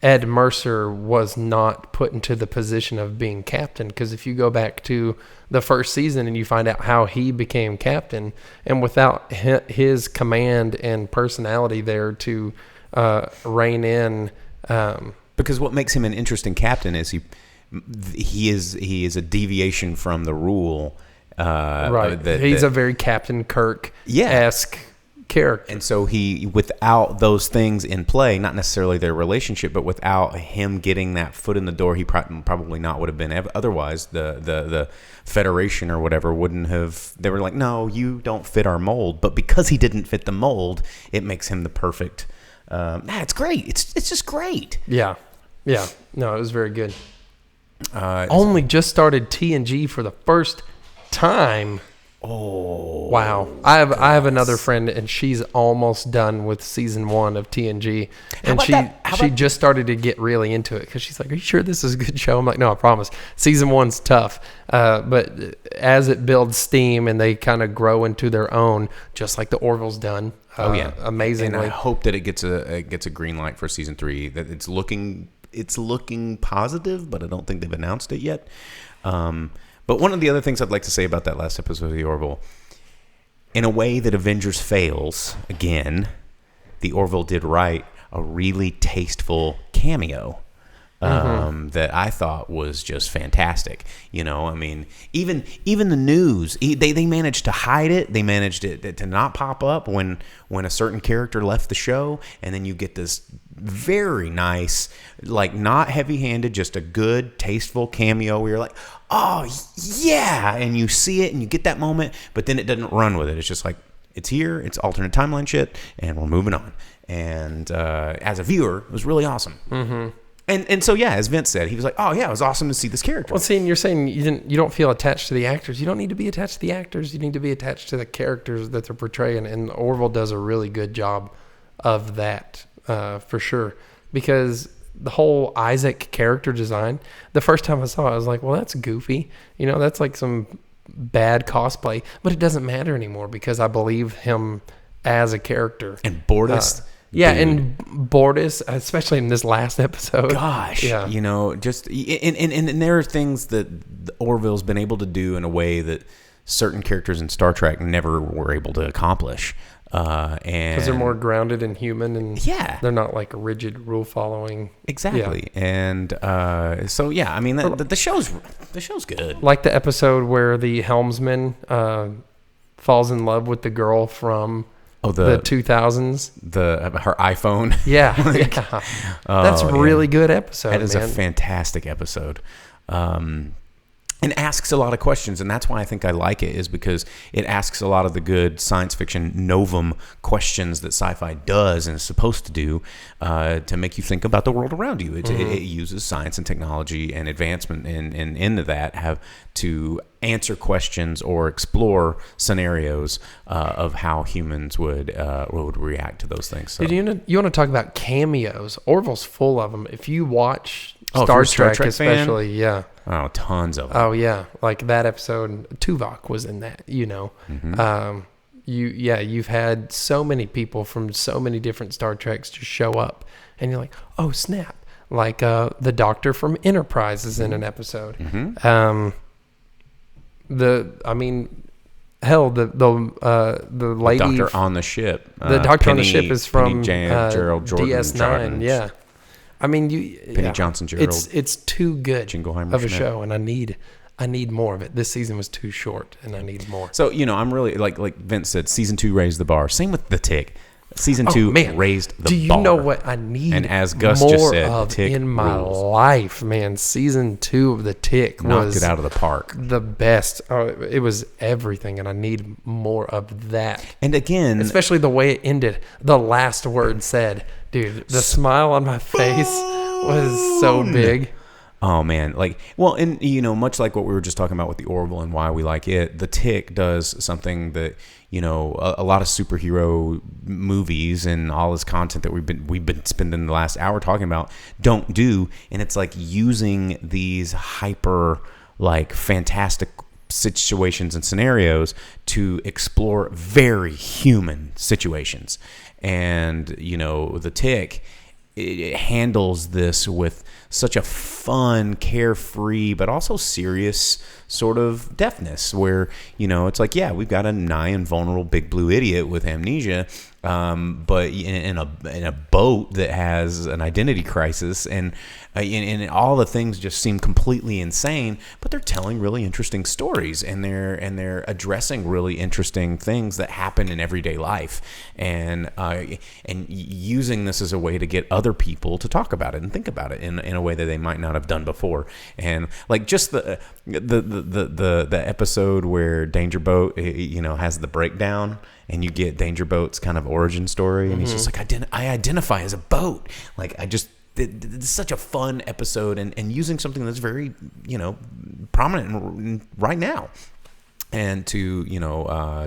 Ed Mercer was not put into the position of being captain. Because if you go back to the first season and you find out how he became captain, and without his command and personality there to rein in, because what makes him an interesting captain is he is a deviation from the rule. Right. He's a very Captain Kirk-esque character. And so without those things in play, not necessarily their relationship, but without him getting that foot in the door, he probably not would have been. Otherwise, the Federation or whatever wouldn't have. They were like, no, you don't fit our mold. But because he didn't fit the mold, it makes him the perfect. It's great. It's just great. Yeah. No, it was very good. Only just started TNG for the first time. Oh wow! I have another friend, and she's almost done with season 1 of TNG, and she just started to get really into it because she's like, "Are you sure this is a good show?" I'm like, "No, I promise. Season 1's tough, but as it builds steam and they kind of grow into their own, just like the Orville's done. Amazingly. And I hope that it gets a green light for season 3. That it's looking positive, but I don't think they've announced it yet. But one of the other things I'd like to say about that last episode of the Orville, in a way that Avengers fails, again, the Orville did right a really tasteful cameo that I thought was just fantastic. I mean, even the news, they managed to hide it. They managed it to not pop up when a certain character left the show, and then you get this very nice, like not heavy-handed, just a good, tasteful cameo where you're like, oh yeah, and you see it and you get that moment, but then it doesn't run with it. It's just like, it's here, it's alternate timeline shit, and we're moving on. And as a viewer, it was really awesome. Mm-hmm. And so yeah, as Vince said, he was like, oh yeah, it was awesome to see this character. Well, see, and you're saying you don't feel attached to the actors. You don't need to be attached to the actors. You need to be attached to the characters that they're portraying. And Orville does a really good job of that, for sure. Because the whole Isaac character design, the first time I saw it, I was like, well, that's goofy. That's like some bad cosplay. But it doesn't matter anymore because I believe him as a character. And Bortus. Yeah, dude. And Bortus, especially in this last episode. Gosh, yeah. Just and there are things that Orville's been able to do in a way that certain characters in Star Trek never were able to accomplish. And because they're more grounded and human, and they're not like rigid rule following. Exactly, and so yeah, I mean the show's good. Like the episode where the helmsman falls in love with the girl from the 2000s, her iPhone. Yeah, that's a really good episode. That is a fantastic episode. And asks a lot of questions, and that's why I think I like it, is because it asks a lot of the good science fiction novum questions that sci-fi does and is supposed to do to make you think about the world around you. It uses science and technology and advancement and into that have to answer questions or explore scenarios of how humans would react to those things. So. You want to talk about cameos? Orville's full of them. If you watch Oh, Star if you're a Trek especially, fan? yeah. Oh, tons of them. Oh yeah, like that episode. Tuvok was in that. You've had so many people from so many different Star Treks just show up, and you're like, oh snap! Like the Doctor from Enterprise is in an episode. Hell, the lady, the Doctor on the ship. The Doctor on the ship is from Gerald Jordan, DS9. Yeah, I mean Penny Johnson Gerald. It's too good Jingleheimer of a Schmidt. show, and I need more of it. This season was too short, and I need more. So I'm really like Vince said, season 2 raised the bar. Same with the Tick. Season 2 raised the bar. Do you know what I need? And as Gus more just said, of the Tick in my rules. life, man. Season 2 of the Tick Knocked it out of the park. The best. Oh, it was everything, and I need more of that. And again, especially the way it ended. The last word said, dude, the smile on my face was so big. Oh man, and much like what we were just talking about with the Orville and why we like it, the Tick does something that a lot of superhero movies and all this content that we've been spending the last hour talking about don't do, and it's like using these hyper fantastic situations and scenarios to explore very human situations, and the Tick, it handles this with such a fun, carefree, but also serious sort of deftness where, it's like, yeah, we've got a nigh invulnerable big blue idiot with amnesia, but in a boat that has an identity crisis, and all the things just seem completely insane, but they're telling really interesting stories, and they're addressing really interesting things that happen in everyday life, and using this as a way to get other people to talk about it and think about it in a way that they might not have done before. And just the episode where Danger Boat has the breakdown, and you get Danger Boat's kind of origin story, and he's just like, I identify as a boat. It's such a fun episode, and using something that's very prominent right now, and to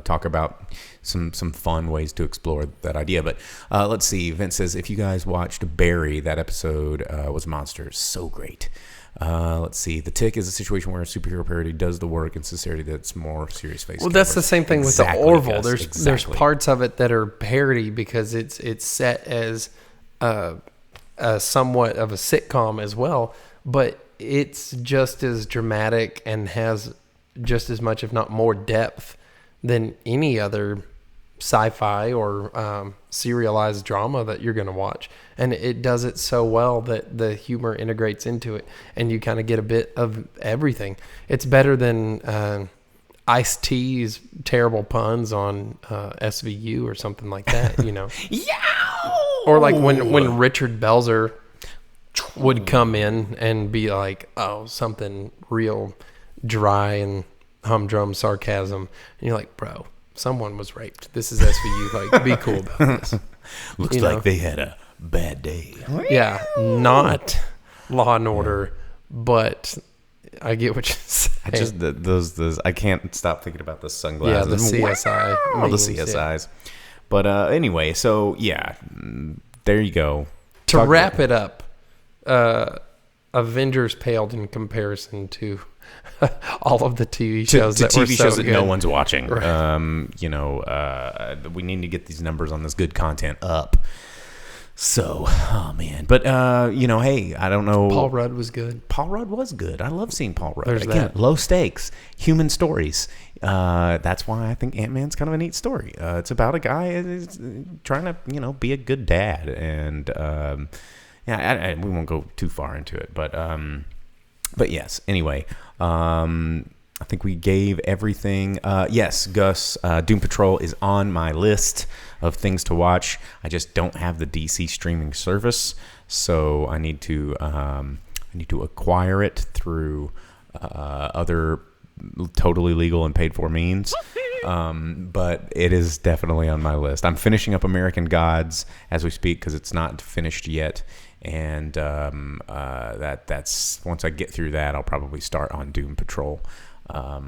talk about some fun ways to explore that idea. But let's see, Vince says, if you guys watched Barry, that episode was monsters. So great. Let's see. The Tick is a situation where a superhero parody does the work in sincerity that's more serious face. Well, that's the same thing with the Orville. There's parts of it that are parody because it's set as somewhat of a sitcom as well, but it's just as dramatic and has just as much, if not more, depth than any other sci-fi or serialized drama that you're going to watch, and it does it so well that the humor integrates into it, and you kind of get a bit of everything. It's better than Ice-T's terrible puns on SVU or something like that, or like when Richard Belzer would come in and be like, oh, something real dry and humdrum sarcasm, and you're like, bro, someone was raped. This is SVU. Be cool about this. Looks like they had a bad day. Yeah, not Law and Order, but I get what you're saying. I just those I can't stop thinking about the sunglasses. Yeah, the CSI. All the CSIs. But anyway, so yeah, there you go. To wrap it up, Avengers paled in comparison to all of the TV shows to that TV were shows so that good. no one's watching. Right. We need to get these numbers on this good content up. So, oh man, but hey, I don't know. Paul Rudd was good. Paul Rudd was good. I love seeing Paul Rudd. There's Again, that. low stakes, human stories. That's why I think Ant-Man's kind of a neat story. It's about a guy who's trying to, be a good dad, and we won't go too far into it, but yes. Anyway, I think we gave everything. Yes, Gus, Doom Patrol is on my list of things to watch. I just don't have the DC streaming service, so I need to acquire it through other totally legal and paid for means. But it is definitely on my list. I'm finishing up American Gods as we speak because it's not finished yet. And that's once I get through that, I'll probably start on Doom Patrol. I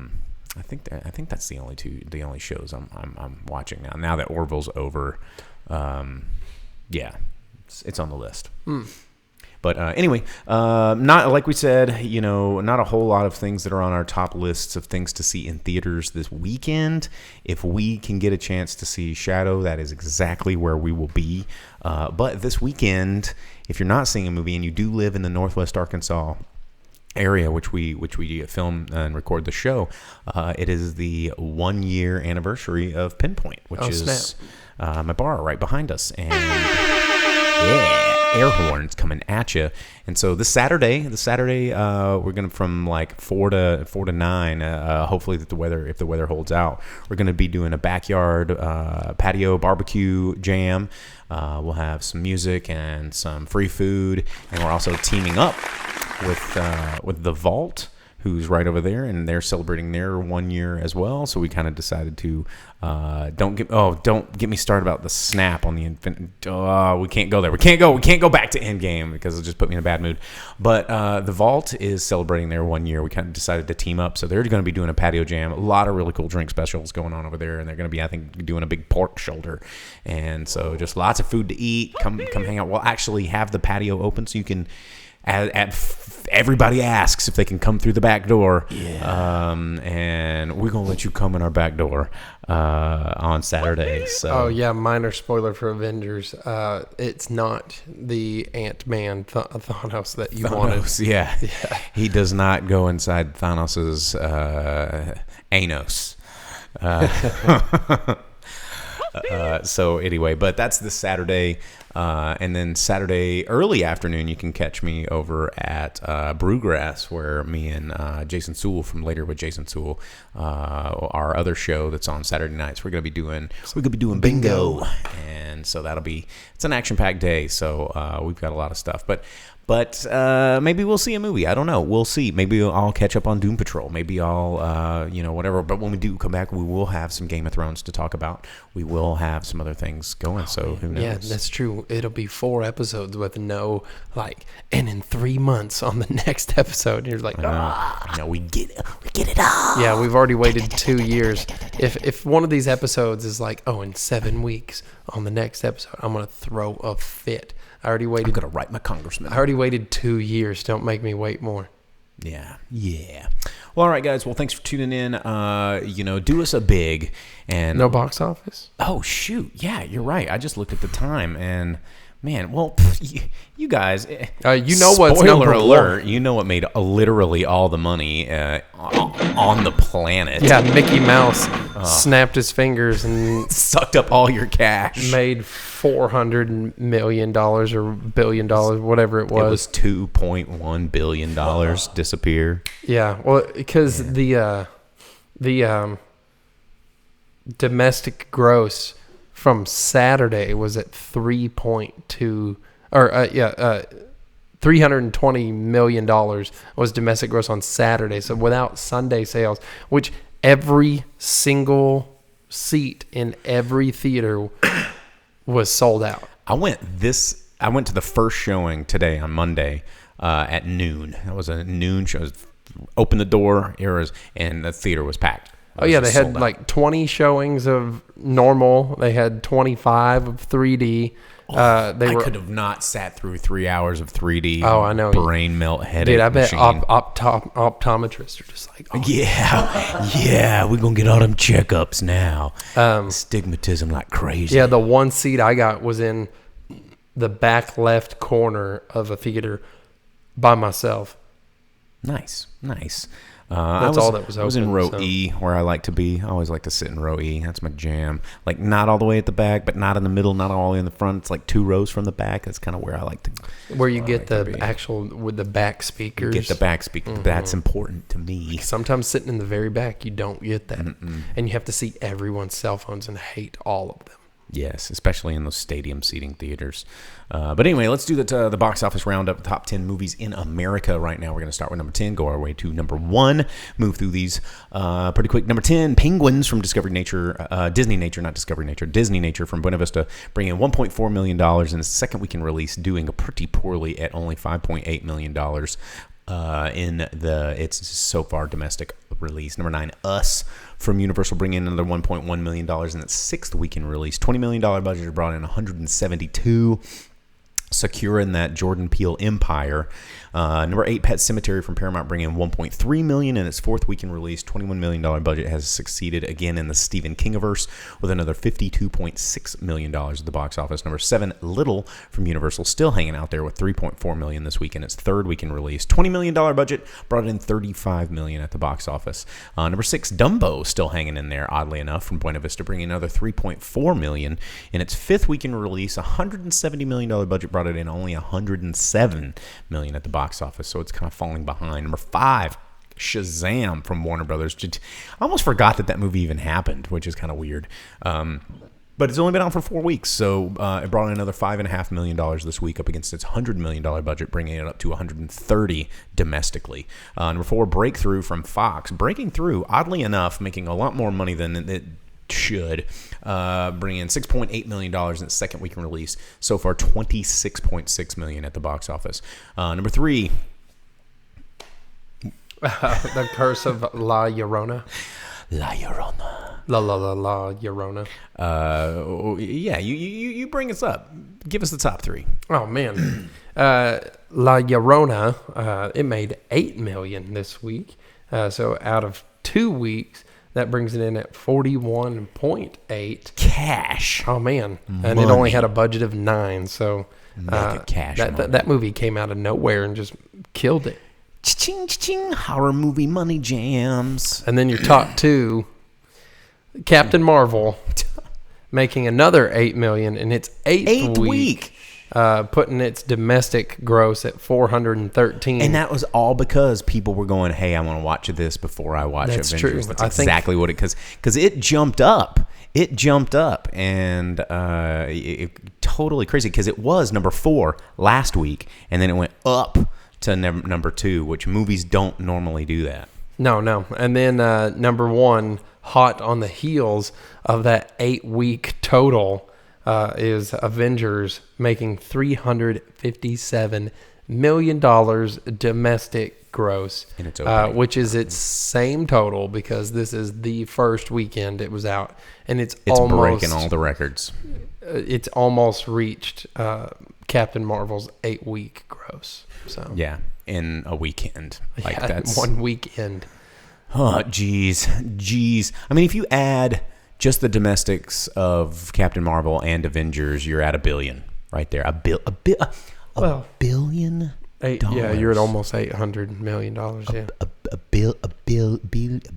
think that's the only shows I'm watching now. Now that Orville's over, yeah, it's on the list. But anyway, not like we said, not a whole lot of things that are on our top lists of things to see in theaters this weekend. If we can get a chance to see Shadow, that is exactly where we will be. But this weekend, if you're not seeing a movie and you do live in the Northwest Arkansas area, which we film and record the show, it is the 1 year anniversary of Pinpoint, which is my bar right behind us, and air horns coming at you. And so this Saturday, we're gonna from like 4 to 9. Hopefully if the weather holds out, we're gonna be doing a backyard patio barbecue jam. We'll have some music and some free food, and we're also teaming up with the Vault, who's right over there, and they're celebrating their 1 year as well. So we kind of decided to don't get me started about the snap on the we can't go there. We can't go back to Endgame because it'll just put me in a bad mood. But the Vault is celebrating their 1 year. We kind of decided to team up, so they're going to be doing a patio jam. A lot of really cool drink specials going on over there, and they're going to be, I think, doing a big pork shoulder, and so just lots of food to eat. Come hang out. We'll actually have the patio open so you can. Everybody asks if they can come through the back door, and we're gonna let you come in our back door on Saturday. So, minor spoiler for Avengers. It's not the Ant-Man Thanos that you wanted. Yeah, he does not go inside Thanos's anus. So anyway, but that's this Saturday, and then Saturday early afternoon you can catch me over at Brewgrass, where me and Jason Sewell from Later with Jason Sewell, our other show that's on Saturday nights, we're gonna be doing bingo, and so it's an action-packed day. So we've got a lot of stuff, but maybe we'll see a movie. I don't know. We'll see. Maybe I'll catch up on Doom Patrol. Maybe I'll, whatever. But when we do come back, we will have some Game of Thrones to talk about. We will have some other things going. So who knows? Yeah, that's true. It'll be 4 episodes with no, and in 3 months on the next episode. And you're like, we get it all. Yeah, we've already waited 2 years. If one of these episodes is in 7 weeks on the next episode, I'm going to throw a fit. I'm going to write my congressman. I already waited 2 years. Don't make me wait more. Yeah. Well, all right, guys. Well, thanks for tuning in. Do us a big and no box office. Oh shoot! Yeah, you're right. I just looked at the time and. Man, well, you guys, you know what's spoiler alert, you know what made literally all the money on the planet. Yeah, Mickey Mouse snapped his fingers and sucked up all your cash. Made $400 million or $1 billion, whatever it was. It was $2.1 billion disappear. Yeah, well, because the domestic gross from Saturday was at $320 million was domestic gross on Saturday. So without Sunday sales, which every single seat in every theater was sold out. I went to the first showing today on Monday at noon. That was a noon show. Opened the door, and the theater was packed. Oh yeah, they had 20 showings of normal. They had 25 of 3D. I could have not sat through 3 hours of 3D. Oh, I know. Brain melt headache. Dude, I bet machine. optometrists are just like, we're gonna get all them checkups now. Stigmatism like crazy. Yeah, the one seat I got was in the back left corner of a theater by myself. Nice. That's all that was open. I was in row E, where I like to be. I always like to sit in row E. That's my jam. Not all the way at the back, but not in the middle, not all the way in the front. It's 2 rows from the back. That's kind of where I like to. Where you get the actual with the back speakers. You get the back speaker. Mm-hmm. That's important to me. Sometimes sitting in the very back, you don't get that, and you have to see everyone's cell phones and hate all of them. Yes, especially in those stadium seating theaters. But anyway, let's do the box office roundup. Top 10 movies in America right now. We're going to start with number 10, go our way to number 1. Move through these pretty quick. Number 10, Penguins from Discovery Nature, Disney Nature, not Discovery Nature, Disney Nature from Buena Vista, bringing in $1.4 million in its second weekend release, doing pretty poorly at only $5.8 million in its so far domestic release. Number 9, Us from Universal, bringing in another $1.1 million in its sixth weekend release. $20 million budget brought in $172. securing that Jordan Peele empire. Number 8, Pet Sematary from Paramount, bringing in $1.3 million in its 4th weekend release. $21 million budget, has succeeded again in the Stephen Kingiverse with another $52.6 million at the box office. Number 7, Little from Universal, still hanging out there with $3.4 million this week in its 3rd weekend release. $20 million budget, brought in $35 million at the box office. Number 6, Dumbo, still hanging in there, oddly enough, from Buena Vista, bringing another $3.4 million in its 5th weekend release. $170 million budget, brought it in only $107 million at the box office, so it's kind of falling behind. Number 5, Shazam from Warner Brothers. I almost forgot that movie even happened, which is kind of weird. But it's only been out for 4 weeks, so it brought in another $5.5 million this week up against its $100 million budget, bringing it up to $130 domestically. Number 4, Breakthrough from Fox. Breaking through, oddly enough, making a lot more money than it should, bring in $6.8 million in its 2nd weekend release. So far, $26.6 million at the box office. Number 3, The Curse of La Llorona. La Llorona. La Llorona. Yeah, you bring us up. Give us the top 3. Oh man, La Llorona. It made $8 million this week. So out of 2 weeks, that brings it in at 41.8 cash. Oh man, Money. And it only had a budget of 9. So cash. That movie came out of nowhere and just killed it. Ching ching, horror movie money jams. And then your top 2, Captain Marvel, making another $8 million in its 8th week. Putting its domestic gross at 413. And that was all because people were going, hey, I want to watch this before I watch That's Avengers. true. That's exactly what it, because it jumped up. It jumped up, and it totally crazy, because it was number 4 last week, and then it went up to number 2, which movies don't normally do that. No. And then number 1, hot on the heels of that 8-week total, is Avengers, making $357 million domestic gross, in its opening. which is its same total, because this is the first weekend it was out, and it's almost breaking all the records. It's almost reached Captain Marvel's 8-week gross. So yeah, in a weekend, like that's 1 weekend. Oh, geez. I mean, if you add just the domestics of Captain Marvel and Avengers, you're at $1 billion right there. $1 billion. Yeah, you're at almost $800 million. Yeah,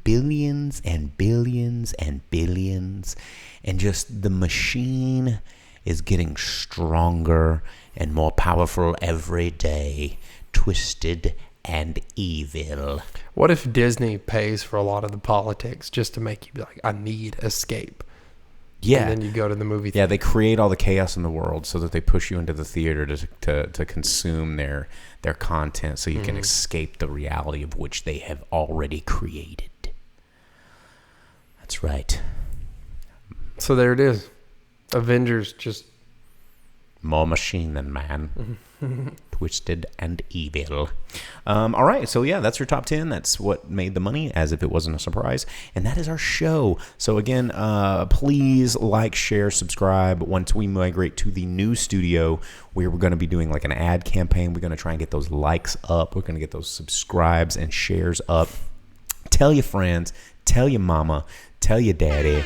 billions and billions and billions, and just the machine is getting stronger and more powerful every day. Twisted and evil. What if Disney pays for a lot of the politics just to make you be like, I need escape? Yeah. And then you go to the movie theater. Yeah, they create all the chaos in the world so that they push you into the theater to consume their content, so you can escape the reality of which they have already created. That's right. So there it is. Avengers, just more machine than man. Twisted and evil. All right, so yeah, that's your top 10. That's what made the money, as if it wasn't a surprise. And that is our show. So again, please like, share, subscribe. Once we migrate to the new studio, we're going to be doing like an ad campaign. We're going to try and get those likes up. We're going to get those subscribes and shares up. Tell your friends. Tell your mama. Tell your daddy.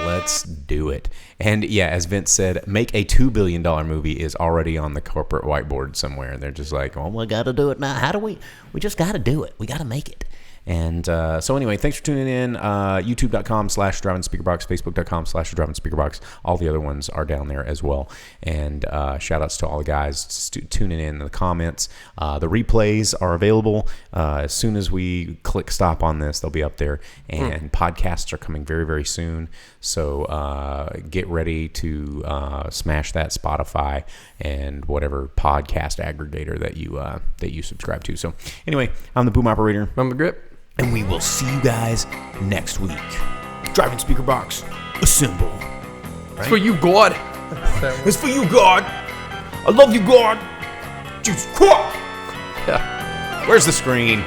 Let's do it. And yeah, as Vince said, make a $2 billion movie is already on the corporate whiteboard somewhere. They're just like, oh, we got to do it now. How do we just got to do it. We got to make it. And so anyway, thanks for tuning in. YouTube.com/DrivingSpeakerbox, Facebook.com/DrivingSpeakerbox. All the other ones are down there as well. And shout outs to all the guys tuning in the comments. The replays are available. As soon as we click stop on this, they'll be up there. And podcasts are coming very, very soon. So get ready to smash that Spotify and whatever podcast aggregator that you subscribe to. So anyway, I'm the Boom Operator. I'm the Grip. And we will see you guys next week. Driving Speaker Box, assemble. Right? It's for you, God. It's for you, God. I love you, God. Jesus Christ. Yeah. Where's the screen?